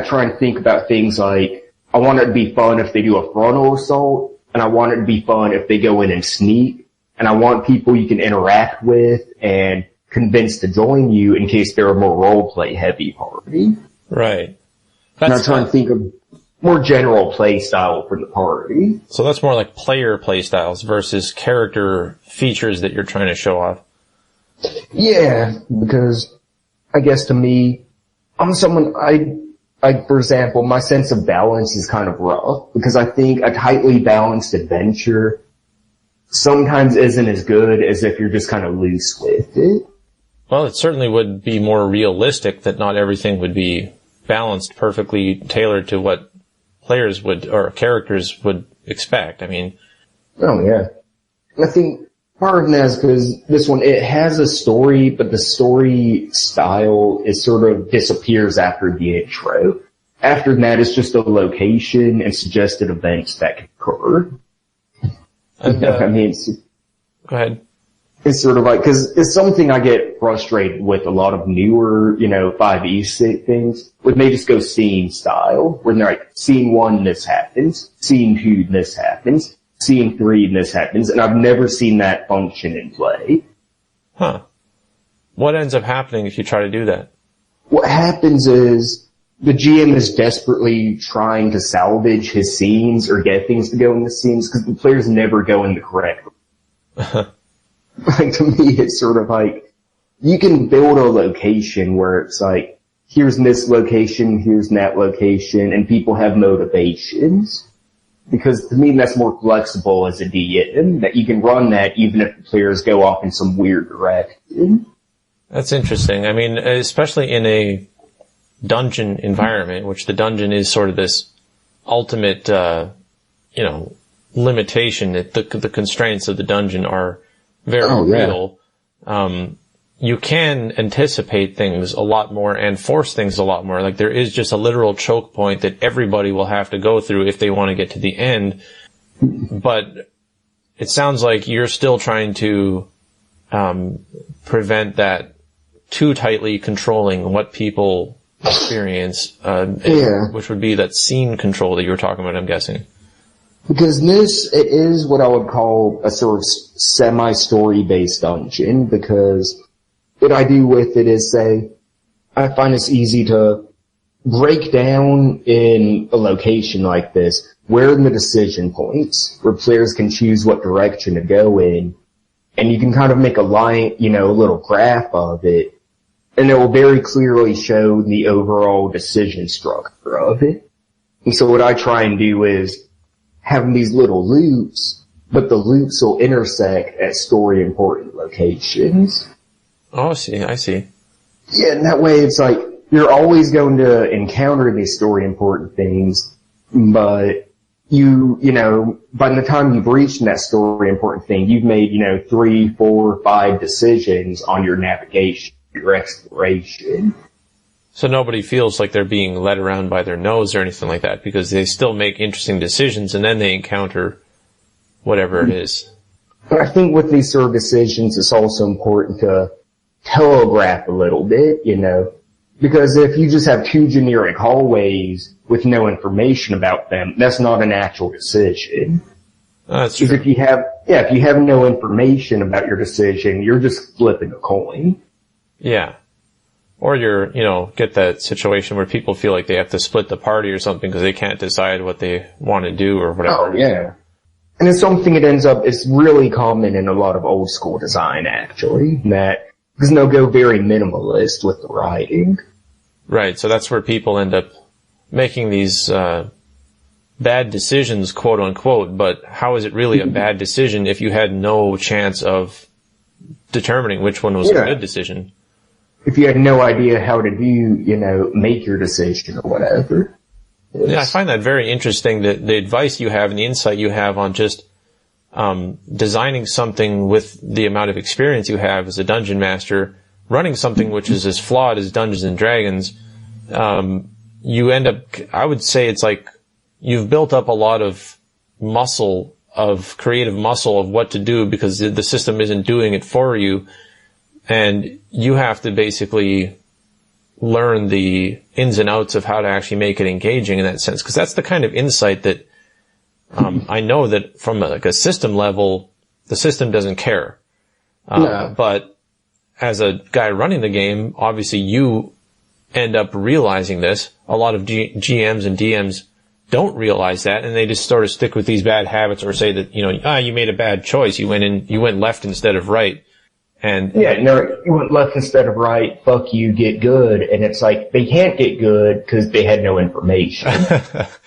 try and think about things like, I want it to be fun if they do a frontal assault, and I want it to be fun if they go in and sneak, and I want people you can interact with and convinced to join you in case they're a more role-play heavy party. Right. And I'm trying to think of more general play style for the party. So that's more like player play styles versus character features that you're trying to show off. Yeah, because I guess to me, I'm someone, for example, my sense of balance is kind of rough because I think a tightly balanced adventure sometimes isn't as good as if you're just kind of loose with it. Well, it certainly would be more realistic that not everything would be balanced perfectly tailored to what players would, or characters would expect. I mean. Oh, yeah. I think part of that is because this one, it has a story, but the story style is sort of disappears after the intro. After that, it's just a location and suggested events that can occur. And, go ahead. It's sort of like, cause it's something I get frustrated with a lot of newer, 5e things, where they just go scene style, where they're like, scene 1, this happens, scene 2, this happens, scene 3, this happens, and I've never seen that function in play. Huh. What ends up happening if you try to do that? What happens is, the GM is desperately trying to salvage his scenes or get things to go in the scenes, because the players never go in the correct way. Like, to me, it's sort of like, you can build a location where it's like, here's this location, here's that location, and people have motivations. Because to me, that's more flexible as a DM, that you can run that even if the players go off in some weird direction. That's interesting. I mean, especially in a dungeon environment, which the dungeon is sort of this ultimate, limitation, that the constraints of the dungeon are very real. you can anticipate things a lot more and force things a lot more. Like there is just a literal choke point that everybody will have to go through if they want to get to the end. But it sounds like you're still trying to prevent that too tightly controlling what people experience, which would be that scene control that you were talking about, I'm guessing. Because it is what I would call a sort of semi-story based dungeon, because what I do with it is say, I find it's easy to break down in a location like this, where are the decision points, where players can choose what direction to go in, and you can kind of make a line, a little graph of it, and it will very clearly show the overall decision structure of it. And so what I try and do is have these little loops, but the loops will intersect at story important locations. Oh, I see. Yeah, and that way it's like, you're always going to encounter these story important things, but by the time you've reached that story important thing, you've made, 3, 4, 5 decisions on your navigation, your exploration. So nobody feels like they're being led around by their nose or anything like that, because they still make interesting decisions and then they encounter whatever it is. But I think with these sort of decisions, it's also important to telegraph a little bit, because if you just have 2 generic hallways with no information about them, that's not an actual decision. That's true. Because if you have no information about your decision, you're just flipping a coin. Yeah. Or get that situation where people feel like they have to split the party or something because they can't decide what they want to do or whatever. Oh, yeah. And it's something it's really common in a lot of old school design, actually, because they'll go very minimalist with the writing. Right, so that's where people end up making these bad decisions, quote unquote, but how is it really a bad decision if you had no chance of determining which one was a good decision? If you had no idea how to do, make your decision or whatever. Yeah, I find that very interesting, that the advice you have and the insight you have on just designing something with the amount of experience you have as a dungeon master, running something which is as flawed as Dungeons and Dragons. You end up, I would say it's like you've built up a lot of creative muscle of what to do because the system isn't doing it for you. And you have to basically learn the ins and outs of how to actually make it engaging in that sense. Because that's the kind of insight that I know that from a system level, the system doesn't care. No. But as a guy running the game, obviously you end up realizing this. A lot of GMs and DMs don't realize that, and they just sort of stick with these bad habits or say that, you made a bad choice. You went left instead of right. And you went left instead of right, fuck you, get good. And it's like, they can't get good because they had no information.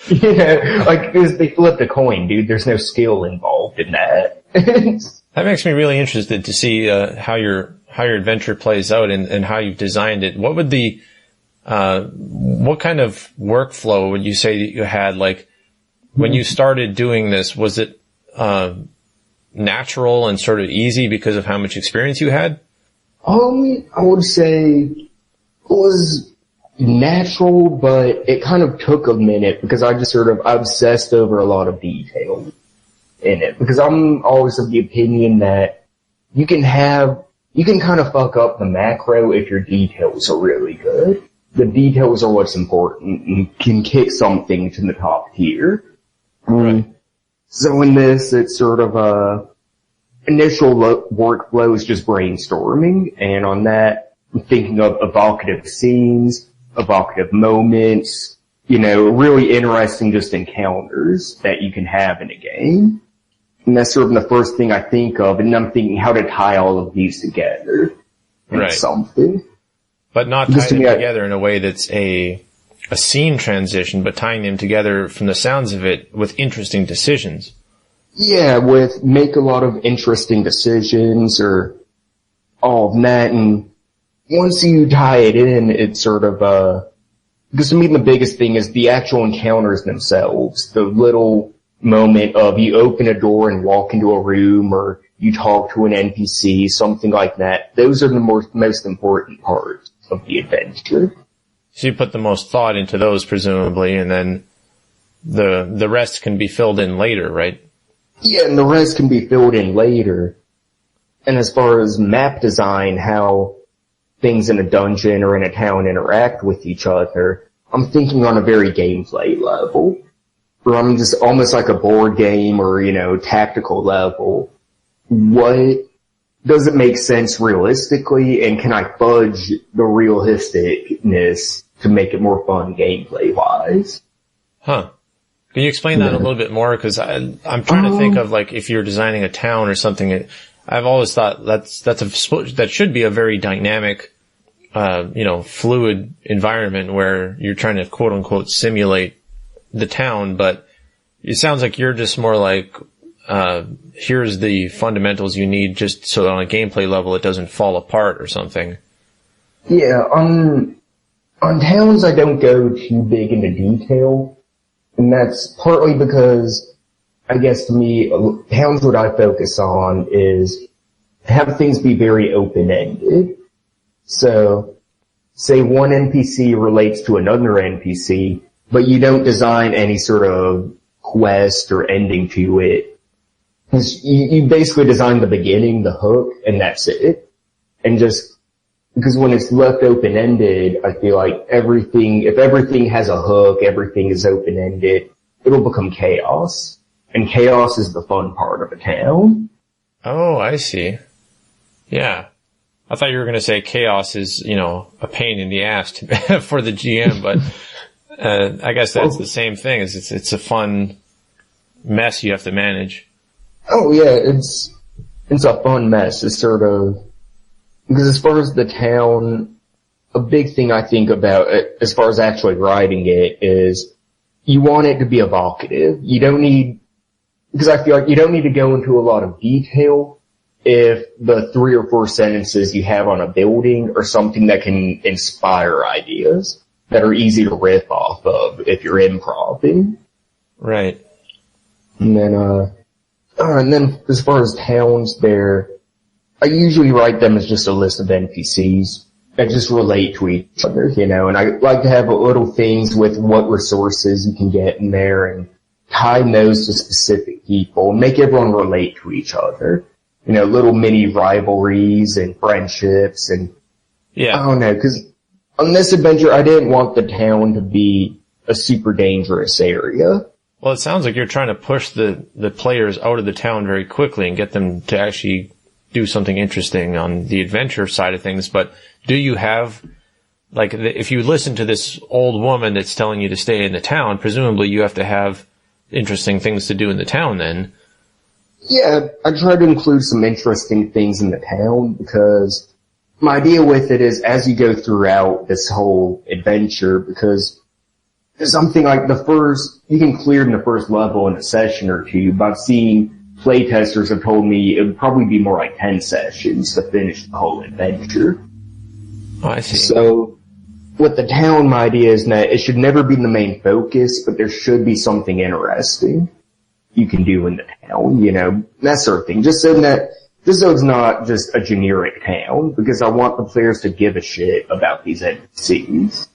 Because they flipped a coin, dude. There's no skill involved in that. That makes me really interested to see how your adventure plays out and how you've designed it. What would what kind of workflow would you say that you had? Like, when you started doing this, was it natural and sort of easy because of how much experience you had? I would say it was natural, but it kind of took a minute because I just sort of obsessed over a lot of detail in it. Because I'm always of the opinion that you can kind of fuck up the macro if your details are really good. The details are what's important and can kick something to the top tier. Right. So in this, it's sort of initial workflow is just brainstorming, and on that, I'm thinking of evocative scenes, evocative moments, really interesting just encounters that you can have in a game. And that's sort of the first thing I think of, and I'm thinking how to tie all of these together in something. But not tying them together in a way that's a scene transition, but tying them together from the sounds of it with interesting decisions. Yeah, make a lot of interesting decisions or all of that, and once you tie it in, it's sort of, because to me the biggest thing is the actual encounters themselves, the little moment of you open a door and walk into a room, or you talk to an NPC, something like that. Those are the most important parts of the adventure. So you put the most thought into those, presumably, and then the rest can be filled in later, right? Yeah, and the rest can be filled in later. And as far as map design, how things in a dungeon or in a town interact with each other, I'm thinking on a very gameplay level. Or I'm just almost like a board game or, tactical level. What does it make sense realistically, and can I fudge the realisticness to make it more fun gameplay-wise? Huh. Can you explain that a little bit more? Because I'm trying to think of, like, if you're designing a town or something. I've always thought that should be a very dynamic, fluid environment where you're trying to quote unquote simulate the town. But it sounds like you're just more like, here's the fundamentals you need just so on a gameplay level it doesn't fall apart or something. Yeah, on towns I don't go too big into detail. And that's partly because, I guess to me, towns what I focus on is have things be very open-ended. So, say one NPC relates to another NPC, but you don't design any sort of quest or ending to it. You basically design the beginning, the hook, and that's it. And just, because when it's left open-ended, I feel like if everything has a hook, everything is open-ended, it'll become chaos. And chaos is the fun part of a town. Oh, I see. Yeah. I thought you were going to say chaos is, a pain in the ass for the GM, but I guess that's the same thing. It's a fun mess you have to manage. Oh yeah, it's a fun mess. It's sort of, because as far as the town, a big thing I think about it, as far as actually writing it, is you want it to be evocative. Because I feel like you don't need to go into a lot of detail if the 3 or 4 sentences you have on a building are something that can inspire ideas that are easy to riff off of if you're improvising. Right. And then as far as towns, I usually write them as just a list of NPCs that just relate to each other, and I like to have little things with what resources you can get in there and tie those to specific people and make everyone relate to each other. Little mini rivalries and friendships and, yeah. I don't know, because on this adventure I didn't want the town to be a super dangerous area. Well, it sounds like you're trying to push the players out of the town very quickly and get them to actually do something interesting on the adventure side of things. But do you have, like, if you listen to this old woman that's telling you to stay in the town, presumably you have to have interesting things to do in the town then. Yeah, I try to include some interesting things in the town because my idea with it is as you go throughout this whole adventure, because there's something like you can clear in the first level in a session or two, but I've seen playtesters have told me it would probably be more like 10 sessions to finish the whole adventure. Oh, I see. So, with the town, my idea is that it should never be the main focus, but there should be something interesting you can do in the town, that sort of thing. Just so it's not just a generic town, because I want the players to give a shit about these NPCs.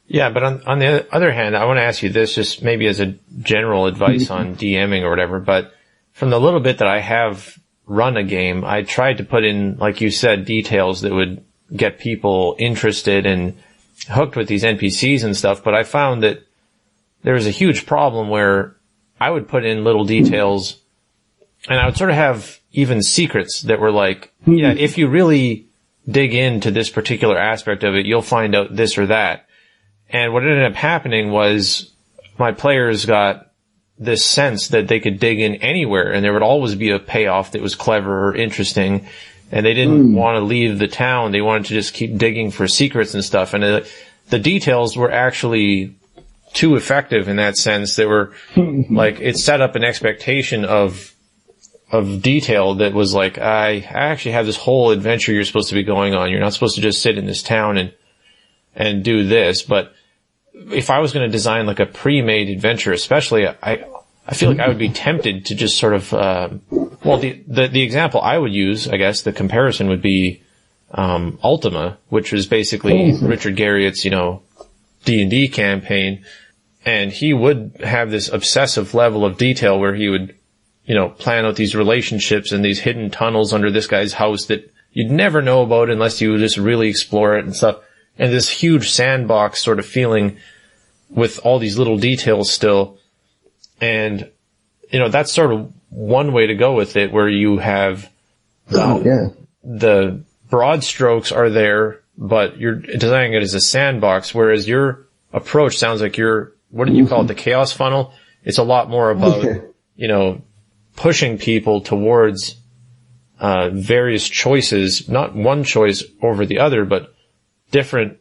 Yeah, but on the other hand, I want to ask you this just maybe as a general advice on DMing or whatever, but from the little bit that I have run a game, I tried to put in, like you said, details that would get people interested and hooked with these NPCs and stuff, but I found that there was a huge problem where I would put in little details and I would sort of have even secrets that were like, yeah, if you really dig into this particular aspect of it, you'll find out this or that. And what ended up happening was my players got this sense that they could dig in anywhere and there would always be a payoff that was clever or interesting. And they didn't want to leave the town. They wanted to just keep digging for secrets and stuff. And the details were actually too effective in that sense. They were like, it set up an expectation of detail that was like, I actually have this whole adventure you're supposed to be going on. You're not supposed to just sit in this town and do this. But if I was going to design like a pre-made adventure, especially, I feel like I would be tempted to just sort of, the example I would use, I guess, the comparison would be, Ultima, which was basically Richard Garriott's, D&D campaign. And he would have this obsessive level of detail where he would, plan out these relationships and these hidden tunnels under this guy's house that you'd never know about unless you just really explore it and stuff. And this huge sandbox sort of feeling with all these little details still. And, that's sort of one way to go with it, where you have the broad strokes are there, but you're designing it as a sandbox, whereas your approach sounds like what do you call it, the chaos funnel? It's a lot more about, pushing people towards various choices, not one choice over the other, but different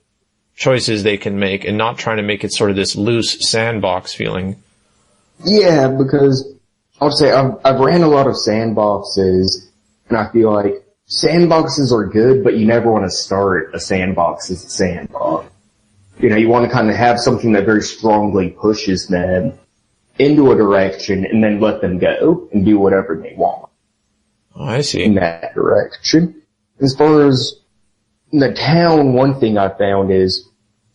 choices they can make, and not trying to make it sort of this loose sandbox feeling. Yeah, because I'll say I've ran a lot of sandboxes, and I feel like sandboxes are good, but you never want to start a sandbox as a sandbox. You want to kind of have something that very strongly pushes them into a direction and then let them go and do whatever they want. Oh, I see. In that direction. As far as the town, one thing I found is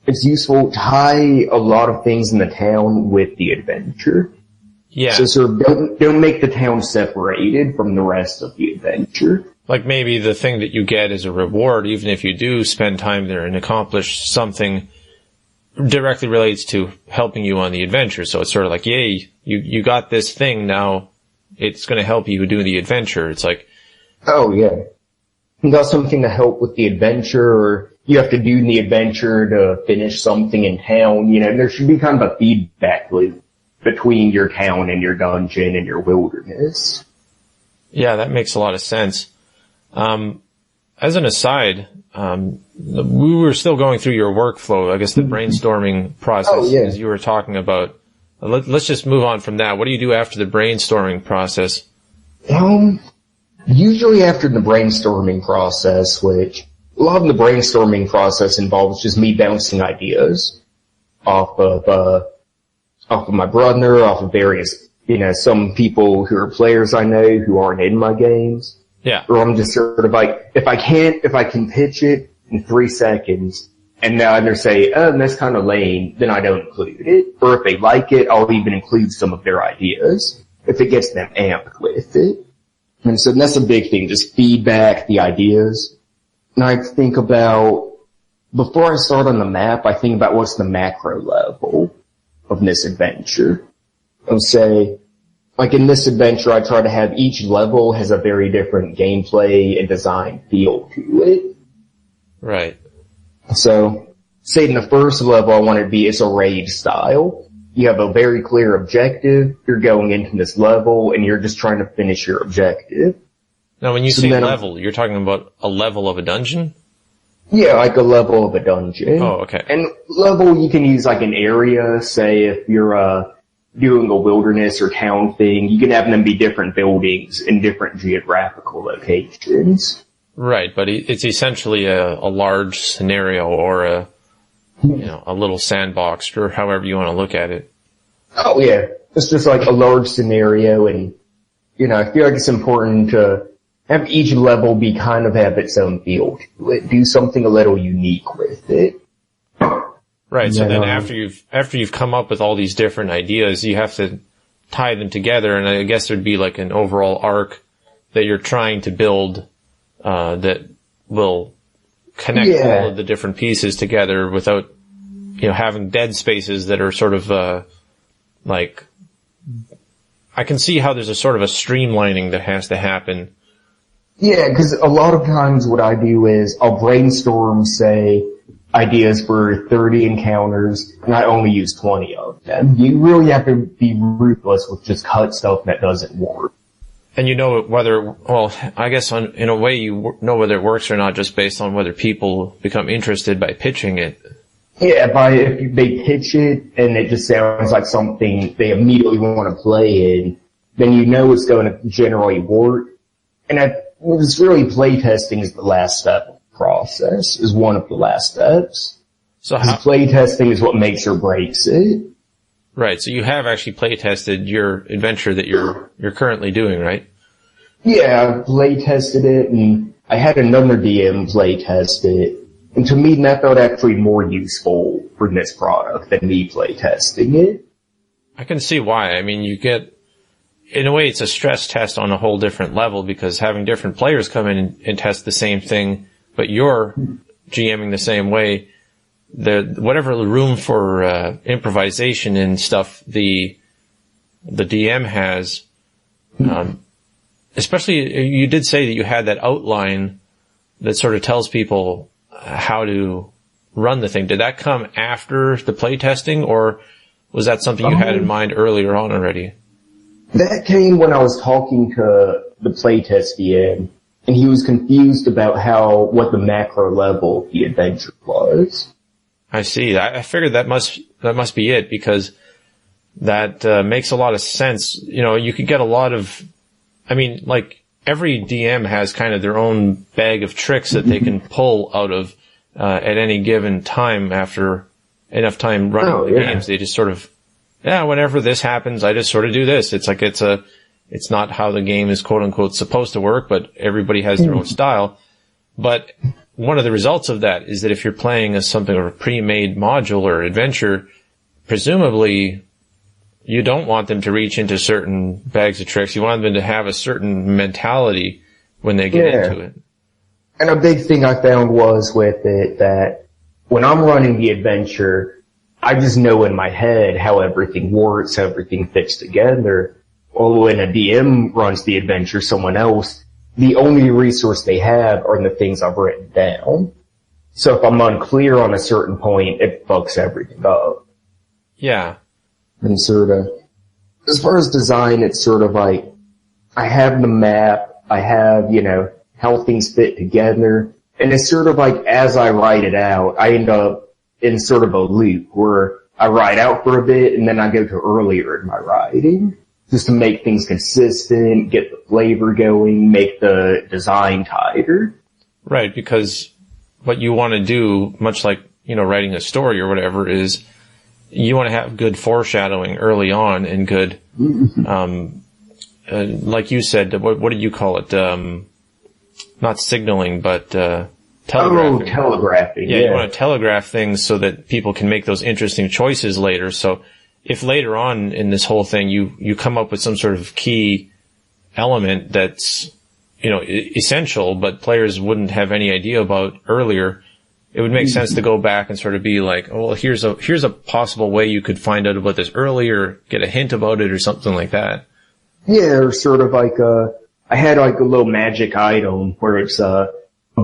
it's useful to tie a lot of things in the town with the adventure. Yeah. So sort of don't make the town separated from the rest of the adventure. Like maybe the thing that you get as a reward, even if you do spend time there and accomplish something, directly relates to helping you on the adventure. So it's sort of like, yay, you got this thing, now it's going to help you do the adventure. It's like, oh yeah, you got something to help with the adventure, or you have to do the adventure to finish something in town. There should be kind of a feedback loop between your town and your dungeon and your wilderness. Yeah, that makes a lot of sense. As an aside, we were still going through your workflow, I guess the brainstorming process, as you were talking about. Let's just move on from that. What do you do after the brainstorming process? Usually after the brainstorming process, which a lot of the brainstorming process involves just me bouncing ideas off of my brother, off of various, some people who are players I know who aren't in my games. Yeah. Or I'm just sort of like, if I can pitch it in 3 seconds and now either say, oh, that's kind of lame, then I don't include it. Or if they like it, I'll even include some of their ideas if it gets them amped with it. And so that's a big thing, just feedback, the ideas. And I think about, before I start on the map, I think about what's the macro level of this adventure. I'll say, like in this adventure, I try to have each level has a very different gameplay and design feel to it. Right. So, say in the first level, I want it to be, it's a raid style. You have a very clear objective. You're going into this level and you're just trying to finish your objective. Now, when you say level, you're talking about a level of a dungeon? Yeah, like a level of a dungeon. Oh, okay. And level, you can use like an area. Say if you're, doing a wilderness or town thing, you can have them be different buildings in different geographical locations. Right, but it's essentially a large scenario or a little sandbox, or however you want to look at it. Oh yeah, it's just like a large scenario, and I feel like it's important to have each level be kind of have its own feel to it, do something a little unique with it. Right, so then after you've come up with all these different ideas, you have to tie them together, and I guess there'd be like an overall arc that you're trying to build that will connect all of the different pieces together without having dead spaces that are sort of like, I can see how there's a sort of a streamlining that has to happen. Yeah, because a lot of times what I do is I'll brainstorm, say, ideas for 30 encounters, and I only use 20 of them. You really have to be ruthless with just cut stuff that doesn't work. And I guess in a way you know whether it works or not just based on whether people become interested by pitching it. Yeah, if they pitch it and it just sounds like something they immediately want to play in, then it's going to generally work. And it's really playtesting is the last step. Process is one of the last steps. So play testing is what makes or breaks it. Right. So you have actually play tested your adventure that you're currently doing, right? Yeah, I play tested it, and I had another DM play test it. And to me, that felt actually more useful for this product than me play testing it. I can see why. I mean, you get, in a way, it's a stress test on a whole different level, because having different players come in and test the same thing, but you're GMing the same way, whatever room for improvisation and stuff the DM has, especially, you did say that you had that outline that sort of tells people how to run the thing. Did that come after the play testing, or was that something you had in mind earlier on already? That came when I was talking to the playtest DM, and he was confused about what the macro level of the adventure was. I see. I figured that must be it, because that makes a lot of sense. You know, you could get a lot of, I mean, like, every DM has kind of their own bag of tricks that they can pull out of at any given time after enough time running the games. They just sort of, whenever this happens, I just sort of do this. It's like it's not how the game is quote unquote supposed to work, but everybody has their own style. But one of the results of that is that if you're playing as something of a pre-made module or adventure, presumably you don't want them to reach into certain bags of tricks. You want them to have a certain mentality when they get into it. And a big thing I found was with it that when I'm running the adventure, I just know in my head how everything works, how everything fits together. Or when a DM runs the adventure, someone else, the only resource they have are the things I've written down. So if I'm unclear on a certain point, it fucks everything up. Yeah. And sort of, as far as design, it's sort of like, I have the map, I have, how things fit together, and it's sort of like, as I write it out, I end up in sort of a loop where I write out for a bit and then I go to earlier in my writing, just to make things consistent, get the flavor going, make the design tighter. Right, because what you want to do, much like, writing a story or whatever, is you want to have good foreshadowing early on and good, like you said, what did you call it? Not signaling, but, telegraphing. Oh, telegraphing. Yeah, you want to telegraph things so that people can make those interesting choices later. So if later on in this whole thing you come up with some sort of key element that's, essential, but players wouldn't have any idea about earlier, it would make sense to go back and sort of be like, oh, well, here's a possible way you could find out about this earlier, get a hint about it or something like that. Yeah, or sort of like I had like a little magic item where it's a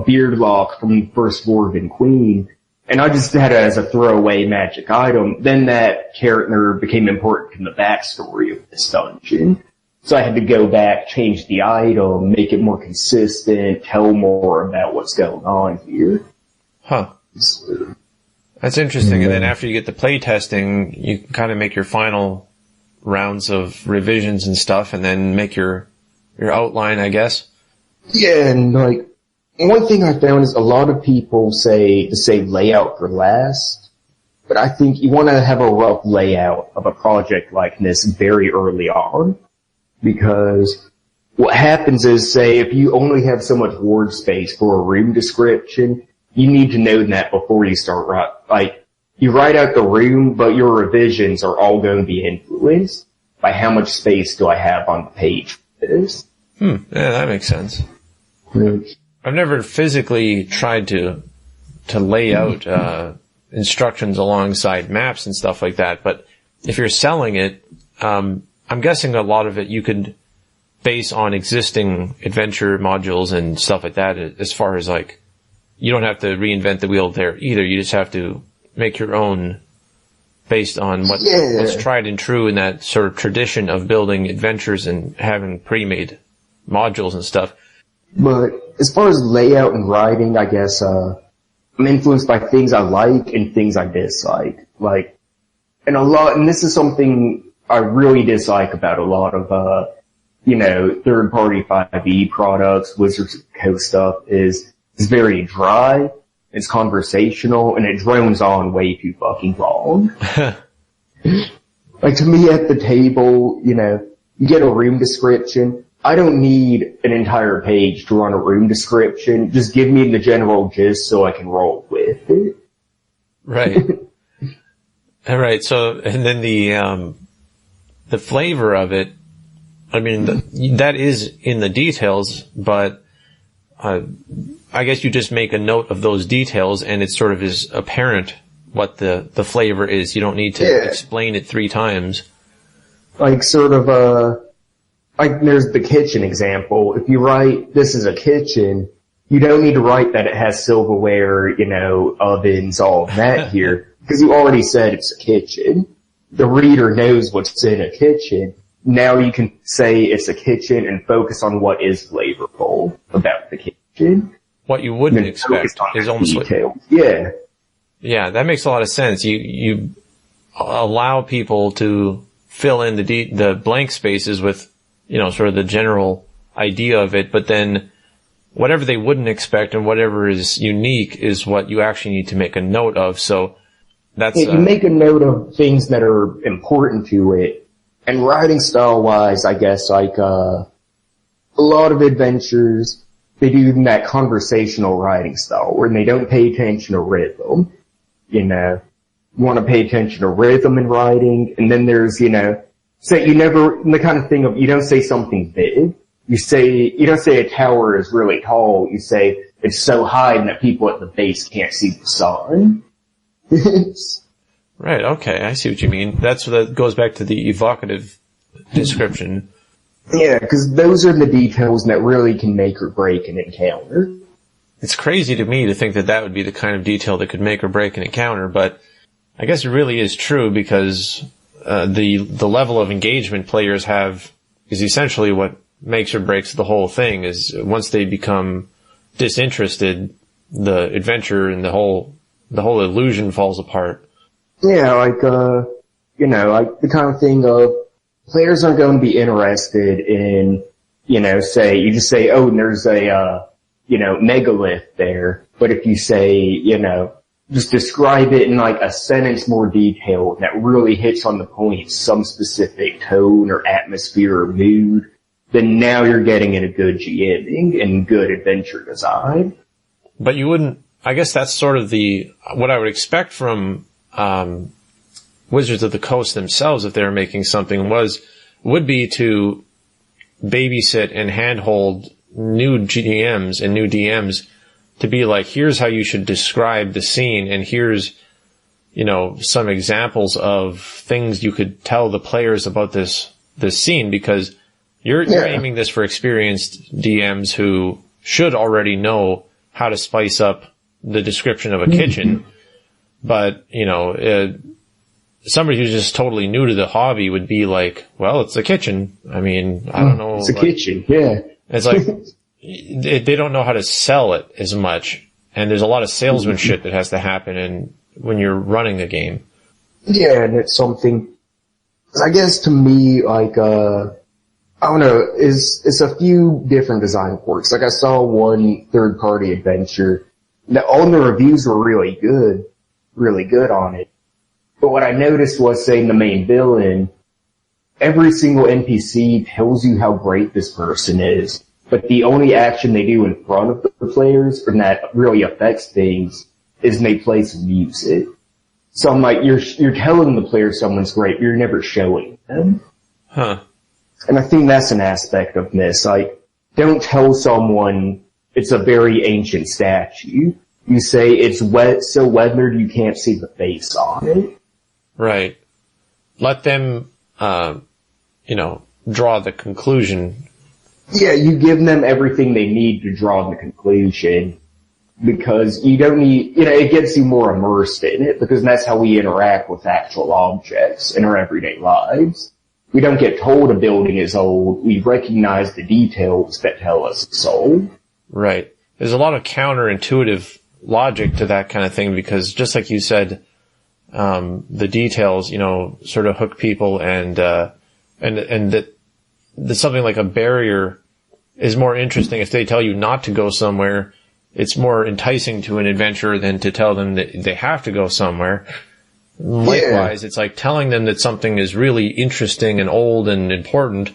beard lock from First Dwarven Queen, and I just had it as a throwaway magic item. Then that character became important in the backstory of this dungeon. So I had to go back, change the item, make it more consistent, tell more about what's going on here. Huh. That's interesting. And then after you get the play testing, you kind of make your final rounds of revisions and stuff, and then make your outline, I guess. Yeah, and like, one thing I found is a lot of people say to save layout for last, but I think you want to have a rough layout of a project like this very early on, because what happens is, say, if you only have so much word space for a room description, you need to know that before you start you write out the room, but your revisions are all going to be influenced by how much space do I have on the page for this. Yeah, that makes sense. I've never physically tried to lay out instructions alongside maps and stuff like that, but if you're selling it, I'm guessing a lot of it you could base on existing adventure modules and stuff like that, as far as like, you don't have to reinvent the wheel there either. You just have to make your own based on what's tried and true in that sort of tradition of building adventures and having pre-made modules and stuff. But as far as layout and writing, I guess, I'm influenced by things I like and things I dislike. And this is something I really dislike about a lot of, third-party 5e products, Wizards of the Coast stuff is, it's very dry, it's conversational, and it drones on way too fucking long. Like, to me at the table, you know, you get a room description. I don't need an entire page to run a room description. Just give me the general gist so I can roll with it. Right. All right. So, and then the flavor of it, I mean, that is in the details, but I guess you just make a note of those details and it sort of is apparent what the flavor is. You don't need to explain it 3 times. Like, sort of, like, there's the kitchen example. If you write, this is a kitchen, you don't need to write that it has silverware, you know, ovens, all of that here, because you already said it's a kitchen. The reader knows what's in a kitchen. Now you can say it's a kitchen and focus on what is flavorful about the kitchen. What you wouldn't expect is almost detail. Yeah. Yeah, that makes a lot of sense. You allow people to fill in the blank spaces with, you know, sort of the general idea of it, but then whatever they wouldn't expect and whatever is unique is what you actually need to make a note of. So that's you make a note of things that are important to it. And writing style wise, I guess, like a lot of adventures, they do that conversational writing style where they don't pay attention to rhythm. You know, you want to pay attention to rhythm in writing, and then there's, you know, say you never, the kind of thing of, you don't say something big. You don't say a tower is really tall. You say it's so high that people at the base can't see the sun. Right, okay, I see what you mean. That goes back to the evocative description. Yeah, because those are the details that really can make or break an encounter. It's crazy to me to think that would be the kind of detail that could make or break an encounter, but I guess it really is true because the level of engagement players have is essentially what makes or breaks the whole thing. Is once they become disinterested, the adventure and the whole illusion falls apart. Yeah, like, you know, like the kind of thing of players aren't going to be interested in, you know, you just say, oh, there's a, you know, megalith there. But if you say, you know, just describe it in like a sentence more detailed that really hits on the point, some specific tone or atmosphere or mood, then now you're getting in a good GMing and good adventure design. But you wouldn't, I guess that's sort of what I would expect from Wizards of the Coast themselves if they were making something would be to babysit and handhold new GMs and new DMs to be like, here's how you should describe the scene, and here's, you know, some examples of things you could tell the players about this scene, because you're aiming this for experienced DMs who should already know how to spice up the description of a kitchen. But, you know, somebody who's just totally new to the hobby would be like, well, it's a kitchen. I mean, I don't know. It's a kitchen, yeah. It's like, they don't know how to sell it as much. And there's a lot of salesmanship that has to happen when you're running the game. Yeah, and it's something, I guess to me, like, I don't know, it's a few different design quirks. Like I saw one third-party adventure that all the reviews were really good on it. But what I noticed was, saying the main villain, every single NPC tells you how great this person is, but the only action they do in front of the players, and that really affects things, is they play some music. So I'm like, you're telling the player someone's great, but you're never showing them. Huh. And I think that's an aspect of this. Like, don't tell someone it's a very ancient statue. You say it's so weathered you can't see the face on it. Right. Let them, you know, draw the conclusion. Yeah, you give them everything they need to draw the conclusion, because you don't need, you know, it gets you more immersed in it, because that's how we interact with actual objects in our everyday lives. We don't get told a building is old, we recognize the details that tell us it's old. Right. There's a lot of counterintuitive logic to that kind of thing, because just like you said, the details, you know, sort of hook people, and that something like a barrier is more interesting if they tell you not to go somewhere. It's more enticing to an adventurer than to tell them that they have to go somewhere. likewise, it's like telling them that something is really interesting and old and important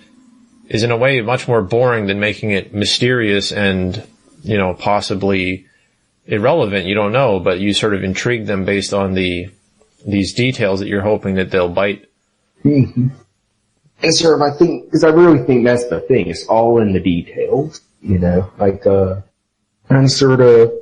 is in a way much more boring than making it mysterious and, possibly irrelevant. You don't know, but you sort of intrigue them based on these details that you're hoping that they'll bite. Mm-hmm. And sort of, I think, because I really think that's the thing, it's all in the details, and sort of,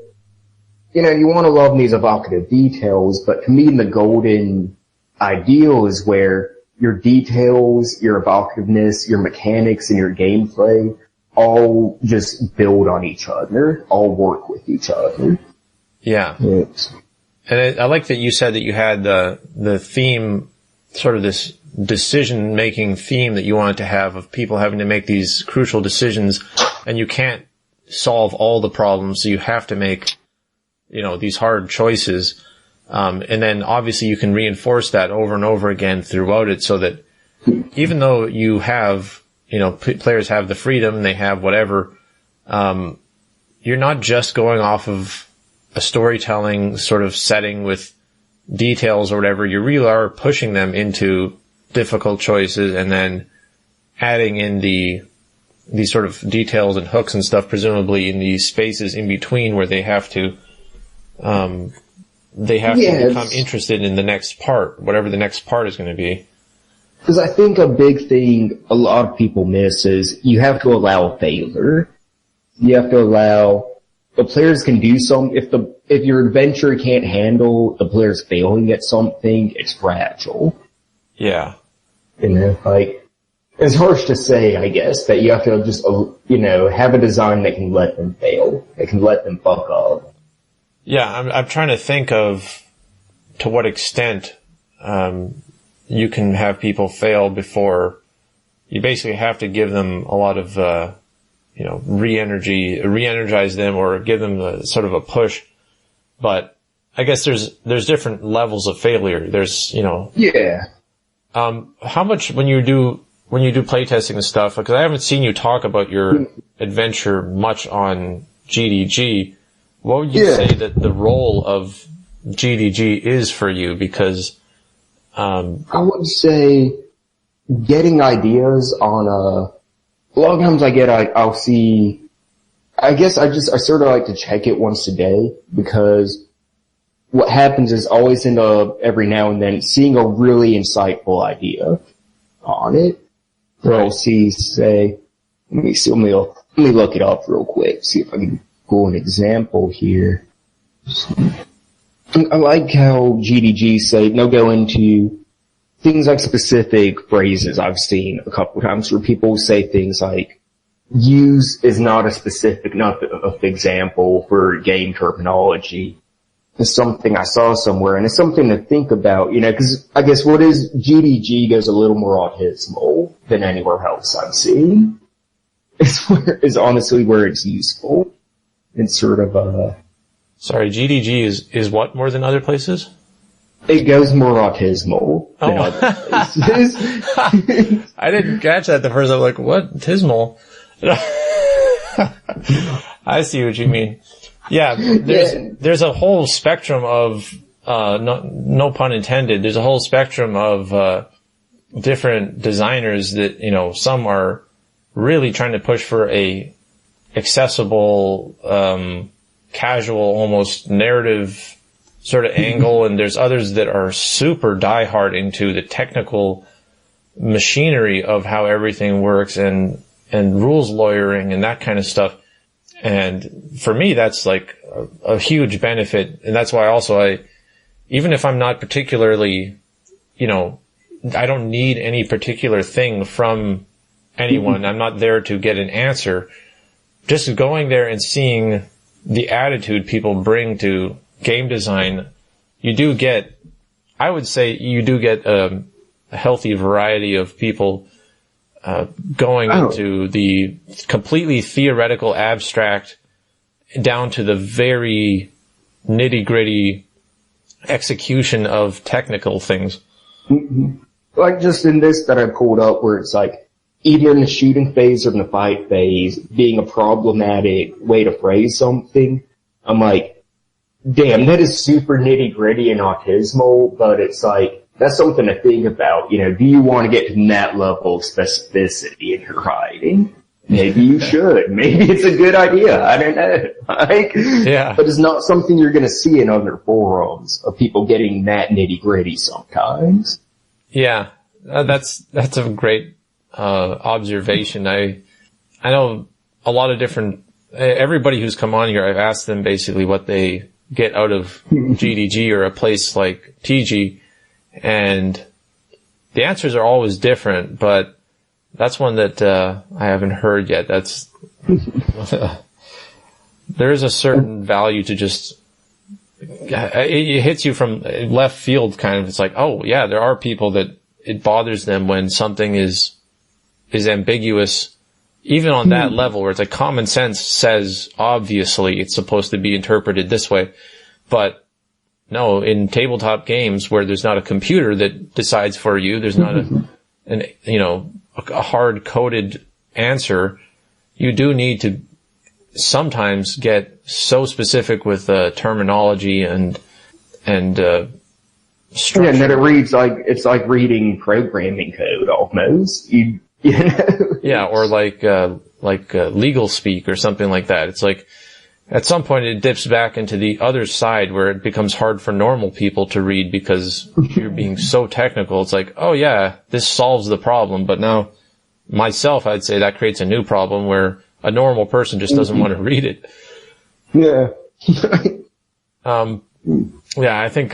you want to love these evocative details, but to me the golden ideal is where your details, your evocativeness, your mechanics, and your gameplay all just build on each other, all work with each other. Yeah. And I like that you said that you had the theme, sort of this decision-making theme that you wanted to have of people having to make these crucial decisions, and you can't solve all the problems, so you have to make, these hard choices. And then obviously you can reinforce that over and over again throughout it, so that even though you have, players have the freedom, they have whatever, you're not just going off of a storytelling sort of setting with details or whatever. You really are pushing them into difficult choices and then adding in these sort of details and hooks and stuff, presumably in these spaces in between where they have to become interested in the next part, whatever the next part is going to be. Because I think a big thing a lot of people miss is you have to allow failure. You have to allow the players can do some. If your adventure can't handle the players failing at something, it's fragile. Yeah. It's harsh to say, I guess, that you have to just, have a design that can let them fail. That can let them fuck up. Yeah, I'm trying to think of to what extent, you can have people fail before you basically have to give them a lot of, re-energize them or give them sort of a push. But I guess there's different levels of failure. There's, Yeah. How much when you do playtesting and stuff, because I haven't seen you talk about your adventure much on GDG, what would you say that the role of GDG is for you? Because, I would say getting ideas on a lot of times I'll see, I guess I sort of like to check it once a day, because what happens is always end up every now and then seeing a really insightful idea on it. Or I'll see, say, let me look it up real quick, see if I can pull an example here. I like how GDG say, they'll go into things like specific phrases I've seen a couple of times where people say things like, use is not a specific enough example for game terminology. It's something I saw somewhere, and it's something to think about, because I guess what is GDG goes a little more autismal than anywhere else I've seen. Is honestly where it's useful. It's sort of Sorry, GDG is what more than other places? It goes more autismal than other places. I didn't catch that the first time. I'm like, what? Tismal? I see what you mean. Yeah, there's a whole spectrum of, no pun intended, there's a whole spectrum of, different designers that, some are really trying to push for a accessible, casual, almost narrative sort of angle, and there's others that are super diehard into the technical machinery of how everything works and rules lawyering and that kind of stuff. And for me, that's like a huge benefit. And that's why also even if I'm not particularly, I don't need any particular thing from anyone. I'm not there to get an answer. Just going there and seeing the attitude people bring to game design, I would say you do get a healthy variety of people going into the completely theoretical, abstract, down to the very nitty-gritty execution of technical things. Mm-hmm. Like just in this that I pulled up where it's like, either in the shooting phase or in the fight phase, being a problematic way to phrase something, I'm like, damn, that is super nitty gritty and autismal, but it's like, that's something to think about. You know, do you want to get to that level of specificity in your writing? Maybe you should. Maybe it's a good idea. I don't know. Like, Yeah. but it's not something you're going to see in other forums of people getting that nitty gritty sometimes. Yeah. That's a great, observation. I know a lot of different, everybody who's come on here, I've asked them basically what they get out of GDG or a place like TG, and the answers are always different, but that's one that I haven't heard yet. That's there is a certain value to just it hits you from left field kind of. It's like, oh yeah, there are people that it bothers them when something is ambiguous, even on that level where it's like common sense says obviously it's supposed to be interpreted this way, but no, in tabletop games where there's not a computer that decides for you, there's not a hard-coded answer, you do need to sometimes get so specific with terminology and structure. Yeah, and then it reads like, it's like reading programming code almost. You know? Yeah, or like legal speak or something like that. It's like, at some point it dips back into the other side where it becomes hard for normal people to read because you're being so technical. It's like, oh yeah, this solves the problem. But now, myself, I'd say that creates a new problem where a normal person just doesn't want to read it. Yeah. Yeah, I think,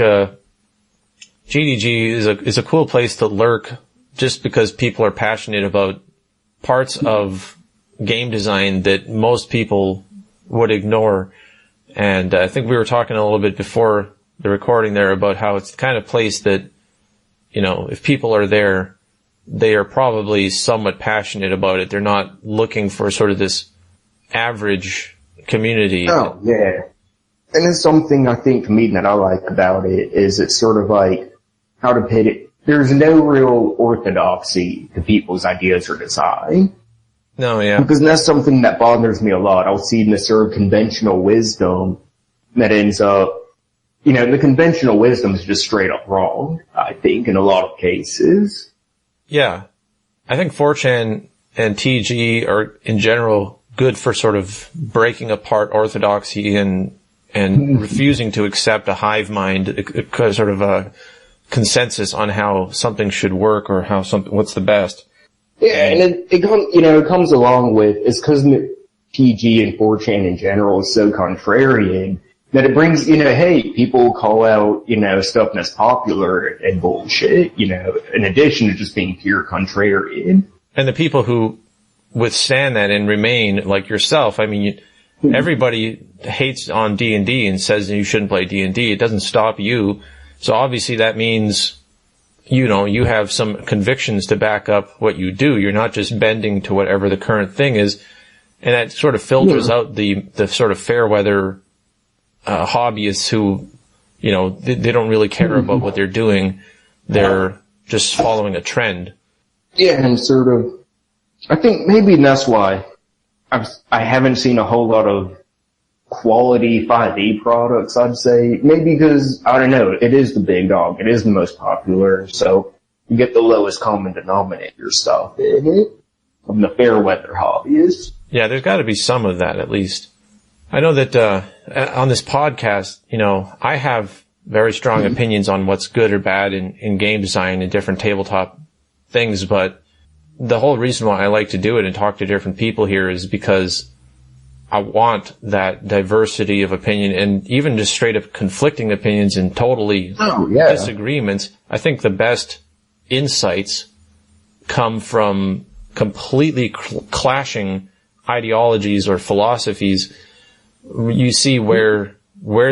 GDG is a cool place to lurk just because people are passionate about parts of game design that most people would ignore. And I think we were talking a little bit before the recording there about how it's the kind of place that, you know, if people are there, they are probably somewhat passionate about it. They're not looking for sort of this average community. Oh, yeah. And it's something I think to me that I like about it is it's sort of like, how to put it, there's no real orthodoxy to people's ideas or design. No, yeah. Because that's something that bothers me a lot. I'll see this sort of conventional wisdom that ends up, you know, the conventional wisdom is just straight up wrong, I think, in a lot of cases. Yeah. I think 4chan and TG are, in general, good for sort of breaking apart orthodoxy and refusing to accept a hive mind, sort of a consensus on how something should work or what's the best. Yeah, and it comes along with, it's because TG and 4chan in general is so contrarian that it brings, you know, hey, people call out, you know, stuff that's popular and bullshit, you know, in addition to just being pure contrarian. And the people who withstand that and remain like yourself, I mean, everybody hates on D&D and says you shouldn't play D&D. It doesn't stop you. So obviously that means, you know, you have some convictions to back up what you do. You're not just bending to whatever the current thing is. And that sort of filters out the sort of fair weather, hobbyists who, you know, they don't really care about what they're doing. They're just following a trend. Yeah, and sort of, I think maybe that's why I haven't seen a whole lot of quality 5e products, I'd say. Maybe because, I don't know, it is the big dog. It is the most popular, so you get the lowest common denominator stuff in it from the fair weather hobbyists. Yeah, there's got to be some of that at least. I know that on this podcast, you know, I have very strong opinions on what's good or bad in game design and different tabletop things, but the whole reason why I like to do it and talk to different people here is because I want that diversity of opinion and even just straight up conflicting opinions and totally disagreements. I think the best insights come from completely clashing ideologies or philosophies. You see where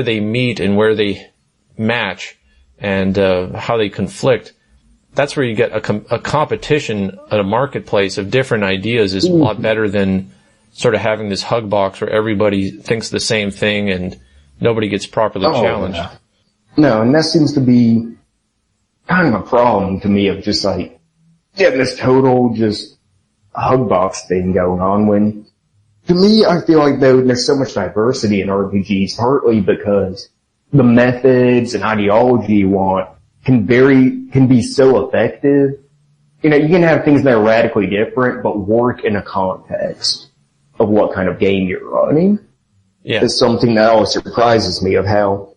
they meet and where they match and how they conflict. That's where you get a competition at a marketplace of different ideas is a lot better than sort of having this hug box where everybody thinks the same thing and nobody gets properly challenged. Yeah. No, and that seems to be kind of a problem to me of just like, this total just hug box thing going on when, to me, I feel like though there's so much diversity in RPGs, partly because the methods and ideology you want can be so effective. You know, you can have things that are radically different, but work in a context of what kind of game you're running. Yeah. It's something that always surprises me of how,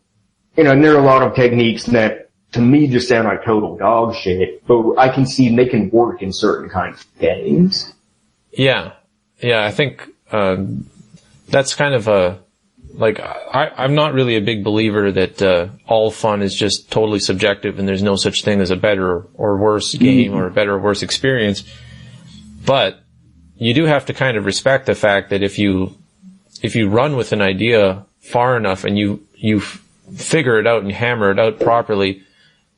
you know, and there are a lot of techniques that to me just sound like total dog shit, but I can see they can work in certain kinds of games. Yeah. Yeah, I think, that's kind of I'm not really a big believer that, all fun is just totally subjective and there's no such thing as a better or worse game or a better or worse experience. But you do have to kind of respect the fact that if you run with an idea far enough and you figure it out and hammer it out properly,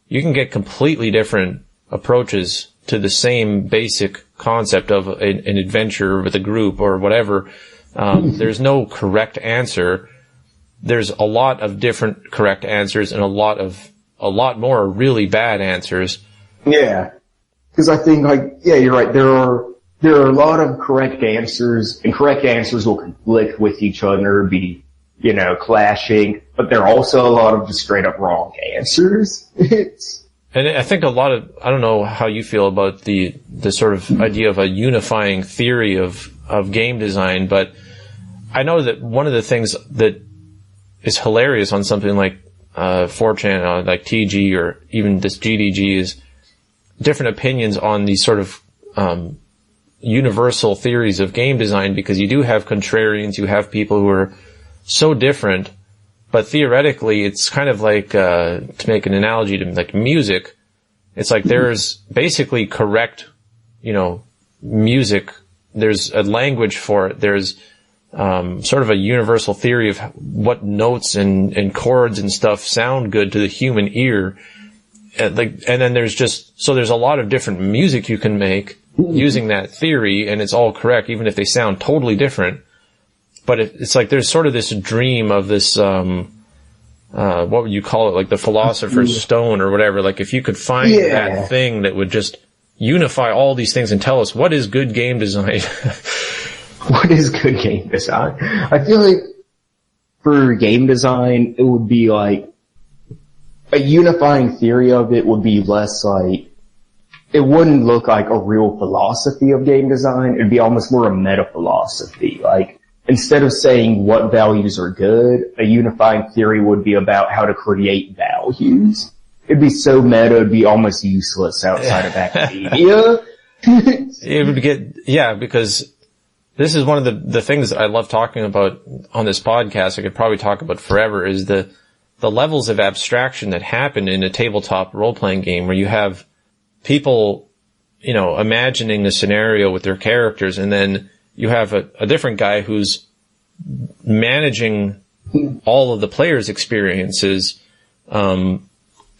you can get completely different approaches to the same basic concept of an adventure with a group or whatever. There's no correct answer. There's a lot of different correct answers and a lot more really bad answers. Yeah. Because I think, like, yeah, you're right. There are a lot of correct answers, and correct answers will conflict with each other, be, you know, clashing, but there are also a lot of just straight up wrong answers. And I think I don't know how you feel about the sort of idea of a unifying theory of game design, but I know that one of the things that is hilarious on something like 4chan, like TG or even this GDG, is different opinions on these sort of universal theories of game design, because you do have contrarians, you have people who are so different, but theoretically it's kind of like, to make an analogy to like music, it's like there's basically correct, you know, music, there's a language for it, there's sort of a universal theory of what notes and chords and stuff sound good to the human ear. And then there's a lot of different music you can make using that theory, and it's all correct, even if they sound totally different. But it's like there's sort of this dream of this, what would you call it? Like the philosopher's stone or whatever. Like if you could find that thing that would just unify all these things and tell us what is good game design. What is good game design? I feel like for game design, it would be like a unifying theory of it would be less like, it wouldn't look like a real philosophy of game design. It'd be almost more a meta philosophy. Like, instead of saying what values are good, a unifying theory would be about how to create values. It'd be so meta, it'd be almost useless outside of academia. It would get, because this is one of the things that I love talking about on this podcast. I could probably talk about forever, is the levels of abstraction that happen in a tabletop role-playing game where you have people, you know, imagining a scenario with their characters, and then you have a different guy who's managing all of the players' experiences, and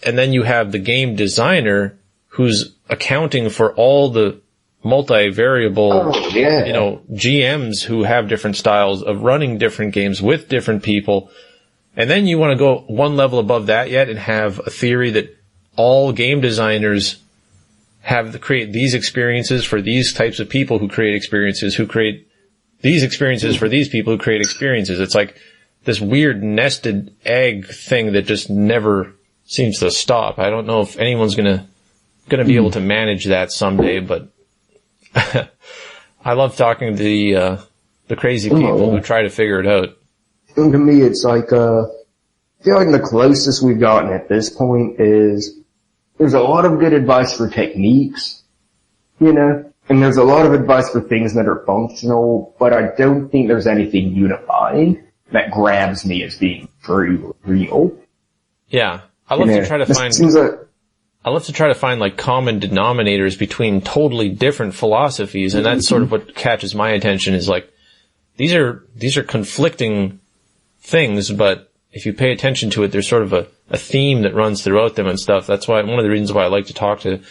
then you have the game designer who's accounting for all the multi-variable, you know, GMs who have different styles of running different games with different people. And then you want to go one level above that yet and have a theory that all game designers have to create these experiences for these types of people who create experiences, who create these experiences for these people who create experiences. It's like this weird nested egg thing that just never seems to stop. I don't know if anyone's gonna be able to manage that someday, but I love talking to the crazy people who try to figure it out. To me, it's like, I feel like the closest we've gotten at this point is there's a lot of good advice for techniques, you know, and there's a lot of advice for things that are functional, but I don't think there's anything unifying that grabs me as being true or real. Yeah. I love to try to find like common denominators between totally different philosophies, and that's sort of what catches my attention, is like these are conflicting things, but if you pay attention to it, there's sort of a theme that runs throughout them and stuff. That's why one of the reasons why I like to talk to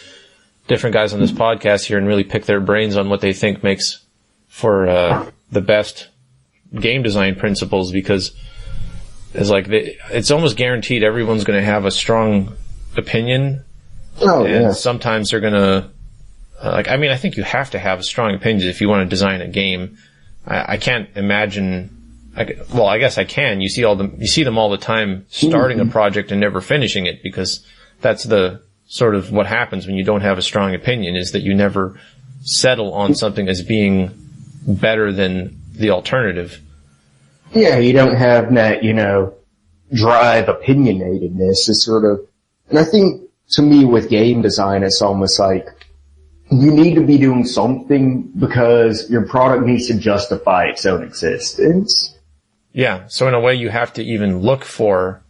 different guys on this podcast here and really pick their brains on what they think makes for the best game design principles, because it's like it's almost guaranteed everyone's going to have a strong opinion. Sometimes they're going to I think you have to have a strong opinion if you want to design a game. I can't imagine I guess I can. You see them all the time starting a project and never finishing it, because that's the sort of what happens when you don't have a strong opinion, is that you never settle on something as being better than the alternative. Yeah, you don't have that, drive opinionatedness. It's sort of, and I think to me with game design, it's almost like you need to be doing something because your product needs to justify its own existence. Yeah, so in a way you have to even look for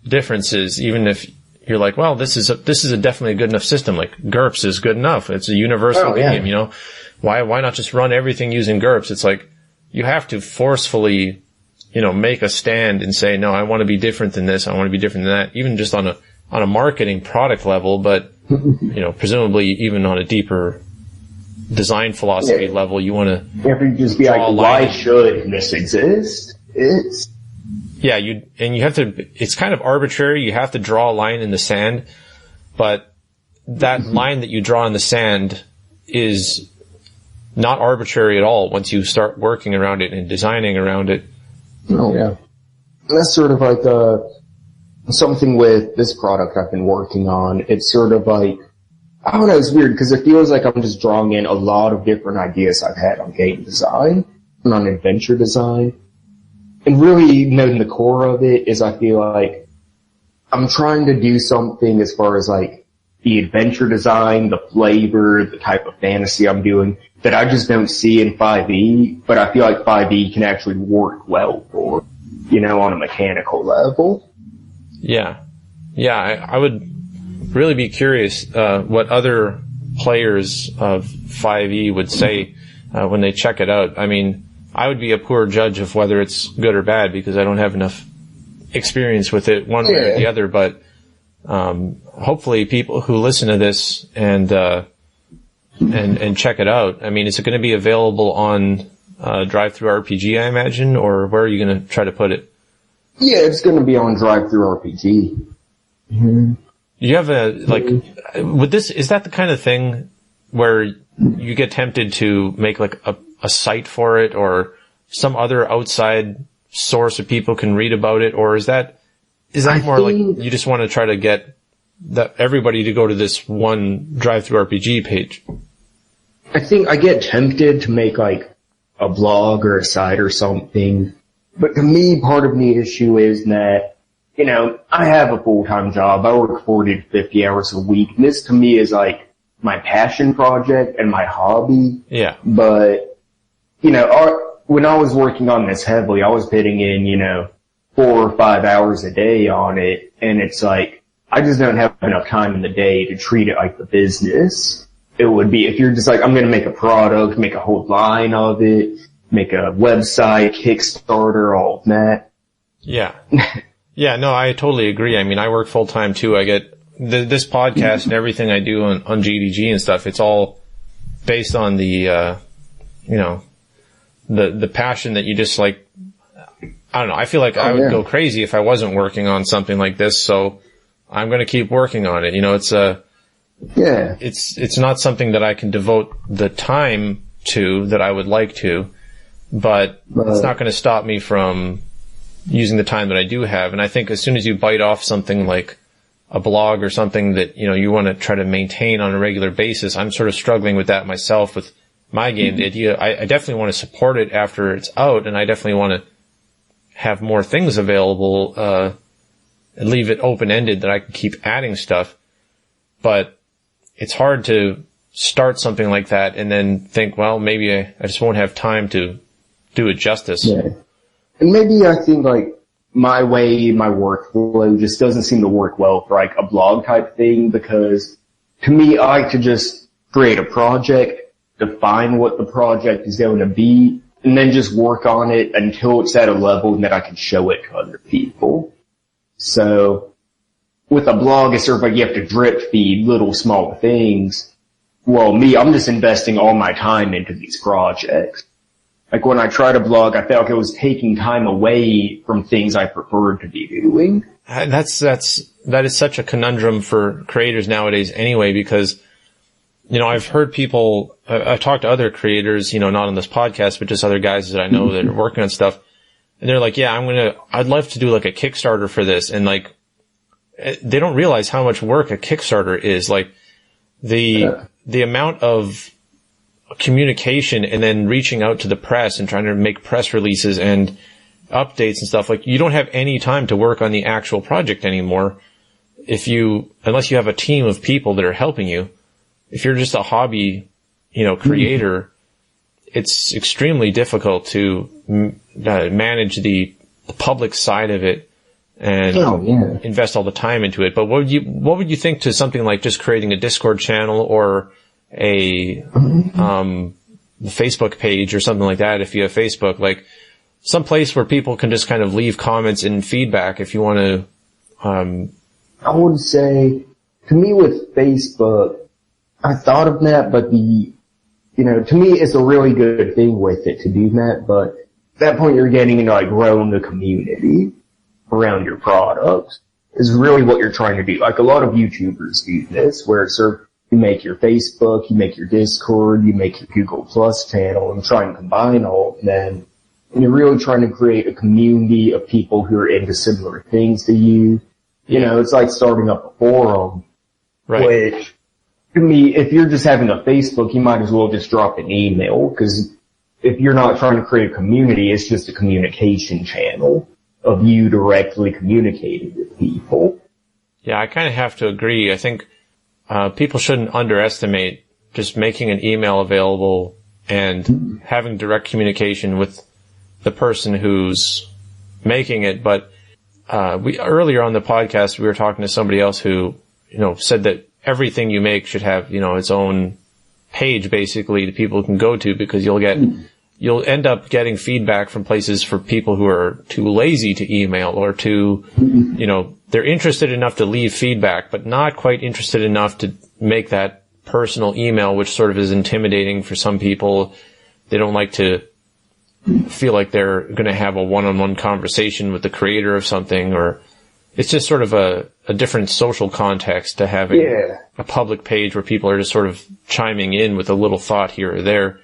differences, even if you're like, well, this is a definitely a good enough system. Like GURPS is good enough. It's a universal game, Why not just run everything using GURPS? It's like you have to forcefully, make a stand and say, no, I want to be different than this. I want to be different than that, even just on a marketing product level, but, presumably even on a deeper design philosophy level, you want to. You have to just be like, why should this exist? Yeah, you have to, it's kind of arbitrary. You have to draw a line in the sand, but that line that you draw in the sand is not arbitrary at all once you start working around it and designing around it. Oh, yeah. And that's sort of like, something with this product I've been working on. It's sort of like, I don't know, it's weird because it feels like I'm just drawing in a lot of different ideas I've had on game design and on adventure design. And really, the core of it is I feel like I'm trying to do something as far as like the adventure design, the flavor, the type of fantasy I'm doing that I just don't see in 5e, but I feel like 5e can actually work well for, on a mechanical level. Yeah. Yeah, I would really be curious what other players of 5e would say when they check it out. I mean, I would be a poor judge of whether it's good or bad because I don't have enough experience with it one way or the other, but hopefully people who listen to this and check it out, I mean, is it going to be available on Drive-Thru RPG, I imagine, or where are you going to try to put it? Yeah, it's going to be on Drive-Thru RPG. Mm-hmm. You have is that the kind of thing where you get tempted to make like a site for it or some other outside source of people can read about it, or is that more like you just want to try to get everybody to go to this one Drive-Thru RPG page? I think I get tempted to make like a blog or a site or something, but to me, part of the issue is that, I have a full-time job. I work 40 to 50 hours a week. And this to me is like my passion project and my hobby. Yeah. But, when I was working on this heavily, I was putting in, 4 or 5 hours a day on it. And it's like, I just don't have enough time in the day to treat it like the business. It would be if you're just like, I'm going to make a product, make a whole line of it, make a website, Kickstarter, all of that. Yeah. Yeah, no, I totally agree. I mean, I work full time too. I get this podcast and everything I do on GDG and stuff. It's all based on the, the passion that you just like. I don't know. I feel like I would go crazy if I wasn't working on something like this. So I'm going to keep working on it. It's not something that I can devote the time to that I would like to, but it's not going to stop me from using the time that I do have. And I think as soon as you bite off something like a blog or something that, you want to try to maintain on a regular basis, I'm sort of struggling with that myself with my game. The idea, I definitely want to support it after it's out, and I definitely want to have more things available, and leave it open-ended that I can keep adding stuff. But it's hard to start something like that and then think, well, maybe I just won't have time to do it justice. Yeah. And maybe I think like my workflow just doesn't seem to work well for like a blog type thing, because to me, I like to just create a project, define what the project is going to be, and then just work on it until it's at a level that I can show it to other people. So with a blog, it's sort of like you have to drip feed little small things. Well, I'm just investing all my time into these projects. Like when I tried to blog, I felt like it was taking time away from things I preferred to be doing. That is such a conundrum for creators nowadays anyway, because, I've heard I've talked to other creators, not on this podcast, but just other guys that I know that are working on stuff. and they're like, yeah, I'd love to do like a Kickstarter for this. And like, they don't realize how much work a Kickstarter is. Like the amount of communication and then reaching out to the press and trying to make press releases and updates and stuff. Like, you don't have any time to work on the actual project anymore unless you have a team of people that are helping you. If you're just a hobby, creator, it's extremely difficult to manage the public side of it and invest all the time into it. But what would you think to something like just creating a Discord channel or a Facebook page or something like that? If you have Facebook, like some place where people can just kind of leave comments and feedback if you want to. I would say, to me with Facebook, I thought of that, but to me it's a really good thing with it to do that, but at that point you're getting into like growing the community around your products is really what you're trying to do. Like a lot of YouTubers do this, where you make your Facebook, you make your Discord, you make your Google Plus channel, and try and combine all of them. And you're really trying to create a community of people who are into similar things to you. It's like starting up a forum, right? Which, to me, if you're just having a Facebook, you might as well just drop an email, because if you're not trying to create a community, it's just a communication channel of you directly communicating with people. Yeah, I kind of have to agree. I think people shouldn't underestimate just making an email available and having direct communication with the person who's making it. But earlier on the podcast, we were talking to somebody else who, said that everything you make should have, its own page basically that people can go to, because you'll end up getting feedback from places for people who are too lazy to email or they're interested enough to leave feedback, but not quite interested enough to make that personal email, which sort of is intimidating for some people. They don't like to feel like they're going to have a one-on-one conversation with the creator of something, or it's just sort of a different social context to having a public page where people are just sort of chiming in with a little thought here or there.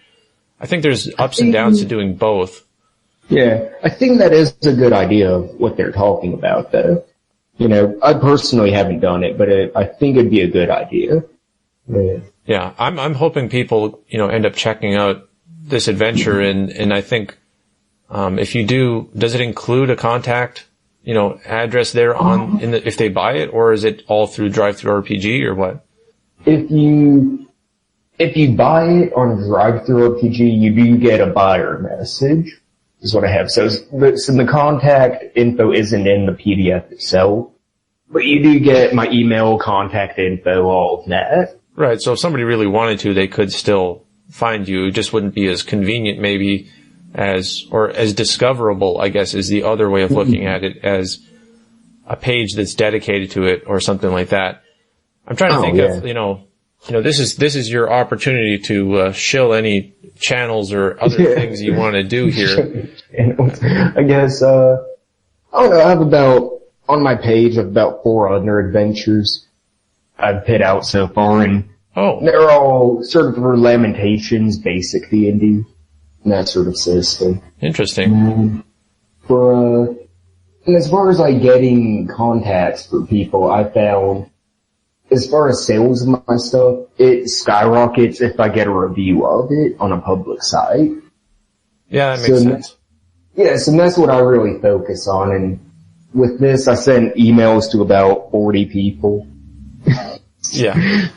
I think there's ups and downs to doing both. Yeah, I think that is a good idea of what they're talking about, though. I personally haven't done it, but I think it'd be a good idea. Yeah, I'm hoping people, end up checking out this adventure, and I think if you do, does it include a contact, address there if they buy it, or is it all through Drive-Thru-RPG or what? If you buy it on Drive-Thru-RPG, you do get a buyer message, is what I have. So the contact info isn't in the PDF itself, but you do get my email, contact info, all of that. Right, so if somebody really wanted to, they could still find you. It just wouldn't be as convenient maybe as discoverable, I guess, is the other way of looking at it, as a page that's dedicated to it or something like that. I'm trying to think of, this is your opportunity to shill any channels or other things you want to do here. I guess, I don't know, I have on my page, I have about 4 other adventures I've put out so far, and they're all sort of for Lamentations, basic D&D, and that sort of system. Interesting. And as far as like getting contacts for people, I found, as far as sales of my stuff, it skyrockets if I get a review of it on a public site. Yeah, that makes sense. Yes, and that's what I really focus on, and with this, I sent emails to about 40 people. Yeah.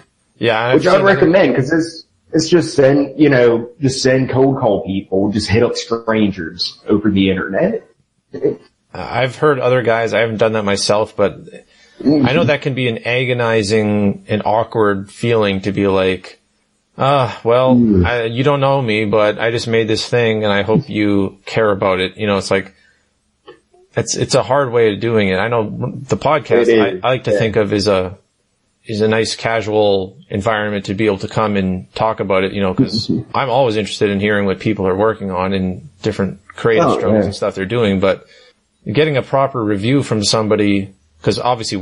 Which I recommend, because it's just send cold call people, just hit up strangers over the internet. I've heard other guys, I haven't done that myself, but I know that can be an agonizing and awkward feeling to be like, you don't know me, but I just made this thing and I hope you care about it. It's like, it's a hard way of doing it. I know the podcast I like to think of is a nice casual environment to be able to come and talk about it, because I'm always interested in hearing what people are working on and different creative struggles and stuff they're doing. But getting a proper review from somebody, because obviously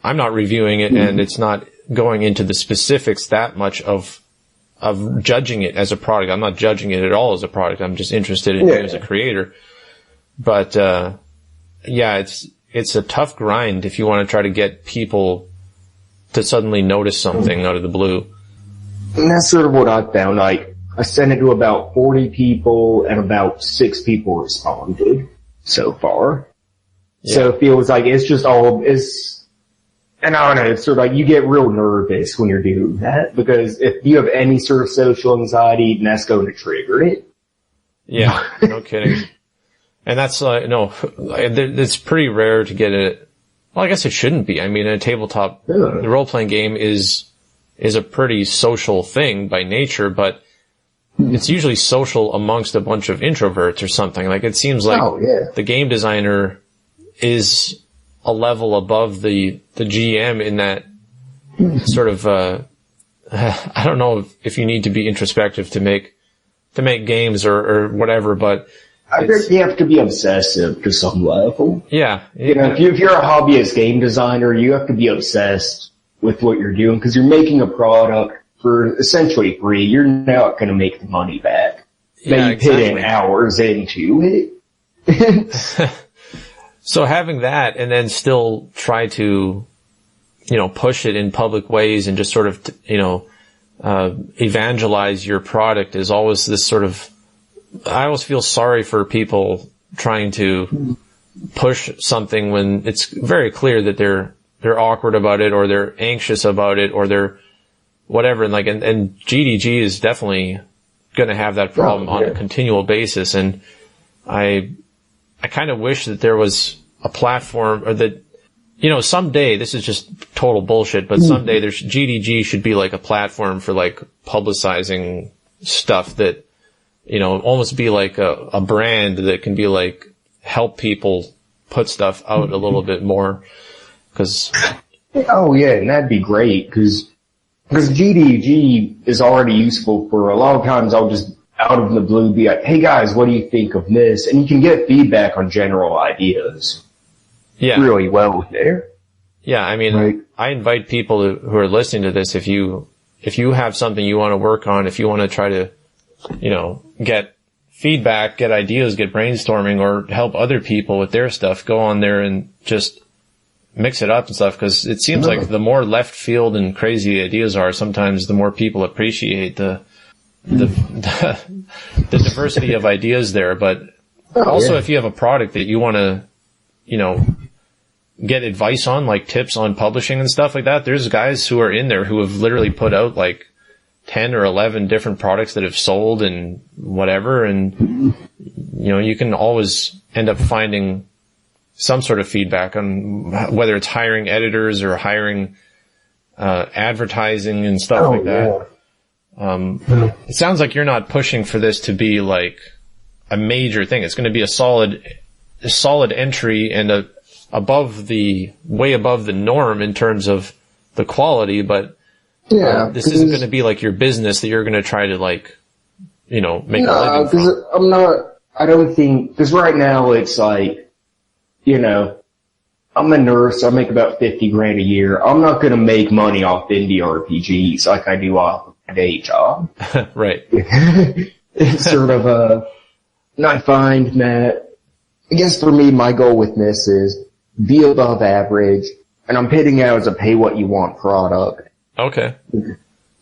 I'm not reviewing it, and it's not going into the specifics that much of judging it as a product. I'm not judging it at all as a product. I'm just interested in you as a creator. But, yeah, it's a tough grind if you want to try to get people to suddenly notice something out of the blue. And that's sort of what I found. Like, I sent it to about 40 people and about 6 people responded so far. Yeah. So it feels like it's just and I don't know, it's sort of like you get real nervous when you're doing that because if you have any sort of social anxiety, then that's going to trigger it. Yeah, no kidding. And that's it's pretty rare to get it. Well, I guess it shouldn't be. I mean, a tabletop, the role-playing game is a pretty social thing by nature, but it's usually social amongst a bunch of introverts or something. Like, it seems like the game designer is a level above the GM in that sort of, I don't know if you need to be introspective to make games or whatever, but I think you have to be obsessive to some level. Yeah. You know, if you're a hobbyist game designer, you have to be obsessed with what you're doing because you're making a product for essentially free. You're not going to make the money back. Yeah, you put in hours into it. So having that and then still try to, push it in public ways and just sort of, evangelize your product is always this sort of, I always feel sorry for people trying to push something when it's very clear that they're awkward about it or they're anxious about it or they're whatever. And and GDG is definitely going to have that problem on a continual basis. And I kind of wish that there was a platform or that, someday, this is just total bullshit, but someday GDG should be like a platform for like publicizing stuff that, almost be like a brand that can be like, help people put stuff out a little bit more. Oh yeah, and that'd be great, because GDG is already useful for a lot of times. I'll just out of the blue be like, hey guys, what do you think of this? And you can get feedback on general ideas. Yeah. Really well there. Yeah, I mean, I invite people who are listening to this, if you have something you want to work on, if you want to try to, get feedback, get ideas, get brainstorming, or help other people with their stuff, go on there and just mix it up and stuff, because it seems like the more left field and crazy ideas are, sometimes the more people appreciate the diversity of ideas there. But also if you have a product that you want to, get advice on, like tips on publishing and stuff like that, there's guys who are in there who have literally put out like 10 or 11 different products that have sold and whatever. And, you can always end up finding some sort of feedback on whether it's hiring editors or hiring, advertising and stuff like that. It sounds like you're not pushing for this to be like a major thing. It's going to be a solid entry and way above the norm in terms of the quality, but this isn't going to be like your business that you're going to try to like, make a living from. I don't think, because right now it's like, I'm a nurse, I make about $50,000 a year. I'm not going to make money off indie RPGs like I do off my day job. Right. It's sort of and I find that, I guess for me, my goal with this is be above average, and I'm pitting out as a pay what you want product. Okay.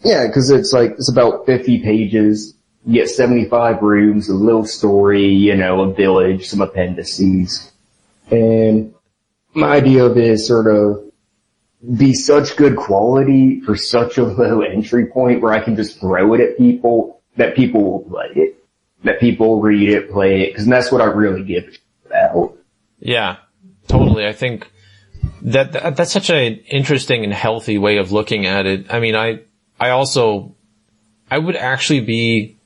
Yeah, because it's about 50 pages. You get 75 rooms, a little story, a village, some appendices. And my idea of it is sort of be such good quality for such a low entry point where I can just throw it at people, that people will play it, that people will read it, play it, because that's what I really give a shit about. Yeah, totally. I think that's such an interesting and healthy way of looking at it. I mean, I would actually be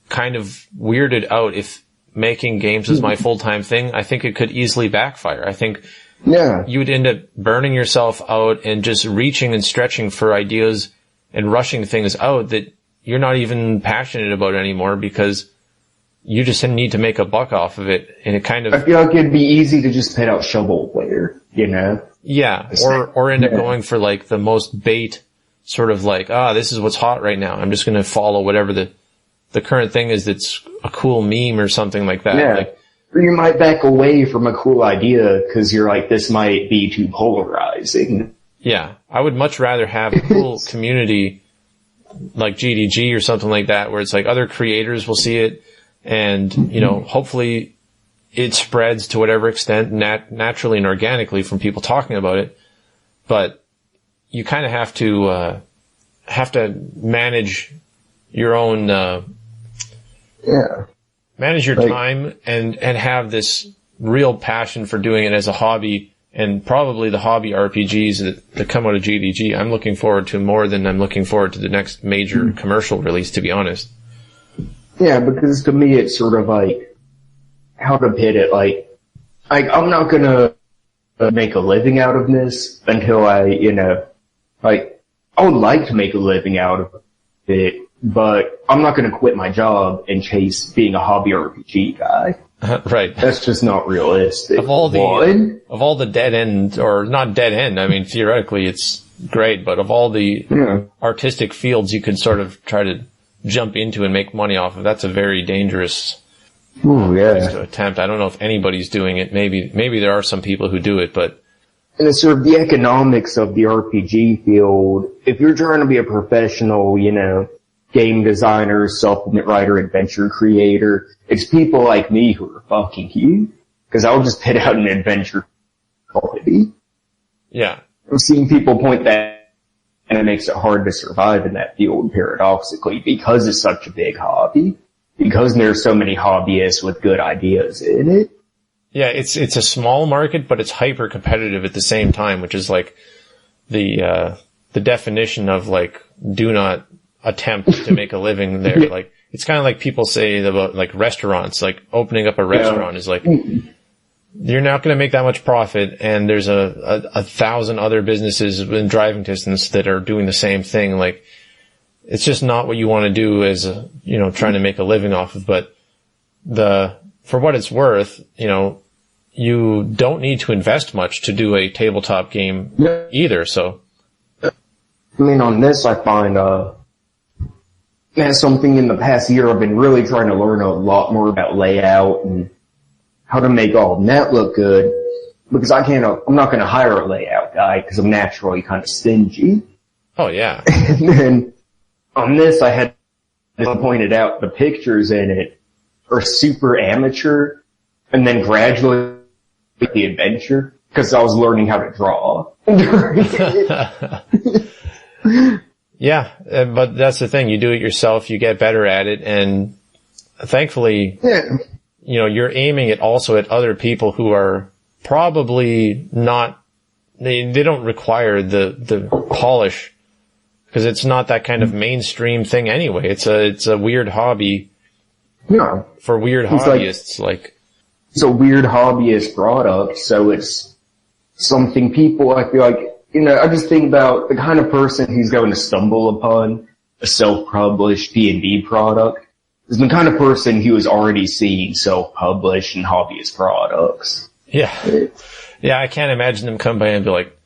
kind of weirded out if making games was my full-time thing. I think it could easily backfire. I think you would end up burning yourself out and just reaching and stretching for ideas and rushing things out that you're not even passionate about anymore because you just need to make a buck off of it. And it kind of, I feel like it'd be easy to just put out shovelware, Yeah. Or end up going for like the most bait sort of like, this is what's hot right now. I'm just going to follow whatever the current thing is that's a cool meme or something like that. Yeah. Like, Or you might back away from a cool idea because you're like, this might be too polarizing. Yeah, I would much rather have a cool community like GDG or something like that, where it's like other creators will see it, and, you know, hopefully it spreads to whatever extent naturally and organically from people talking about it. But you kind of have to manage your own, manage your time and have this real passion for doing it as a hobby. And probably the hobby RPGs that come out of GDG, I'm looking forward to more than I'm looking forward to the next major commercial release, to be honest. Yeah, because to me it's sort of like, how to pit it, like I'm not gonna make a living out of this until I, you know, like, I would like to make a living out of it, but I'm not gonna quit my job and chase being a hobby RPG guy. Right. That's just not realistic. Of all the dead end, or not dead end, I mean, theoretically it's great, but of all the artistic fields you could sort of try to jump into and make money off of, that's a very dangerous place to attempt. I don't know if anybody's doing it. Maybe there are some people who do it, but... And it's sort of the economics of the RPG field. If you're trying to be a professional, you know, game designer, supplement writer, adventure creator, it's people like me who are fucking you. Because I'll just put out an adventure quality. Yeah. I've seen people point that, and it makes it hard to survive in that field, paradoxically, because it's such a big hobby. Because there's so many hobbyists with good ideas in it. Yeah, it's a small market, but it's hyper competitive at the same time, which is like the definition of like, do not attempt to make a living there. Like, it's kind of like people say about like restaurants, like opening up a restaurant is like, you're not going to make that much profit, and there's a 1,000 other businesses in driving distance that are doing the same thing. Like, it's just not what you want to do as a, you know, trying to make a living off of. But for what it's worth, you know, you don't need to invest much to do a tabletop game either. So, I mean, on this, I find, that's something in the past year I've been really trying to learn a lot more about layout and how to make all of that look good, because I'm not going to hire a layout guy because I'm naturally kind of stingy. Oh yeah. And then on this, I had pointed out the pictures in it are super amateur, and then gradually the adventure, because I was learning how to draw. Yeah, but that's the thing. You do it yourself, you get better at it, and thankfully, you know, you're aiming it also at other people who are probably not, they don't require the polish, because it's not that kind of mainstream thing anyway. It's a weird hobby. No. For weird hobbyists, like. It's a weird hobbyist product, so it's something people, I feel like, you know, I just think about the kind of person who's going to stumble upon a self-published D&D product is the kind of person who is already seeing self-published and hobbyist products. Yeah. Yeah, I can't imagine them come by and be like,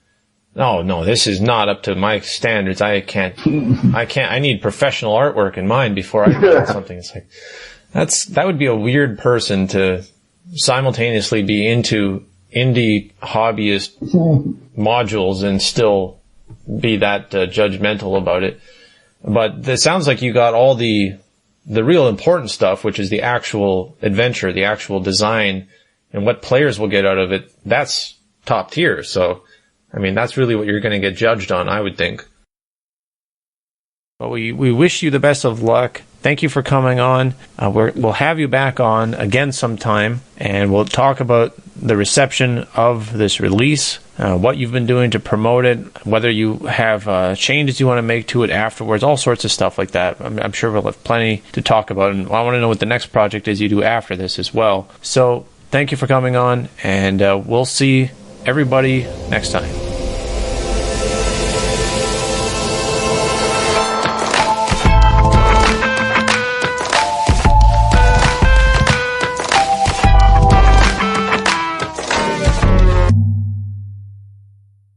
oh no, this is not up to my standards. I need professional artwork in mind before I do something. It's like, that would be a weird person to simultaneously be into indie hobbyist modules and still be that judgmental about it. But it sounds like you got all the real important stuff, which is the actual adventure, the actual design, and what players will get out of it. That's top tier. So, I mean, that's really what you're going to get judged on, I would think. Well, we wish you the best of luck. Thank you for coming on. We'll have you back on again sometime, and we'll talk about the reception of this release, what you've been doing to promote it, whether you have changes you want to make to it afterwards, all sorts of stuff like that. I'm sure we'll have plenty to talk about, and I want to know what the next project is you do after this as well. So thank you for coming on, and we'll see everybody next time.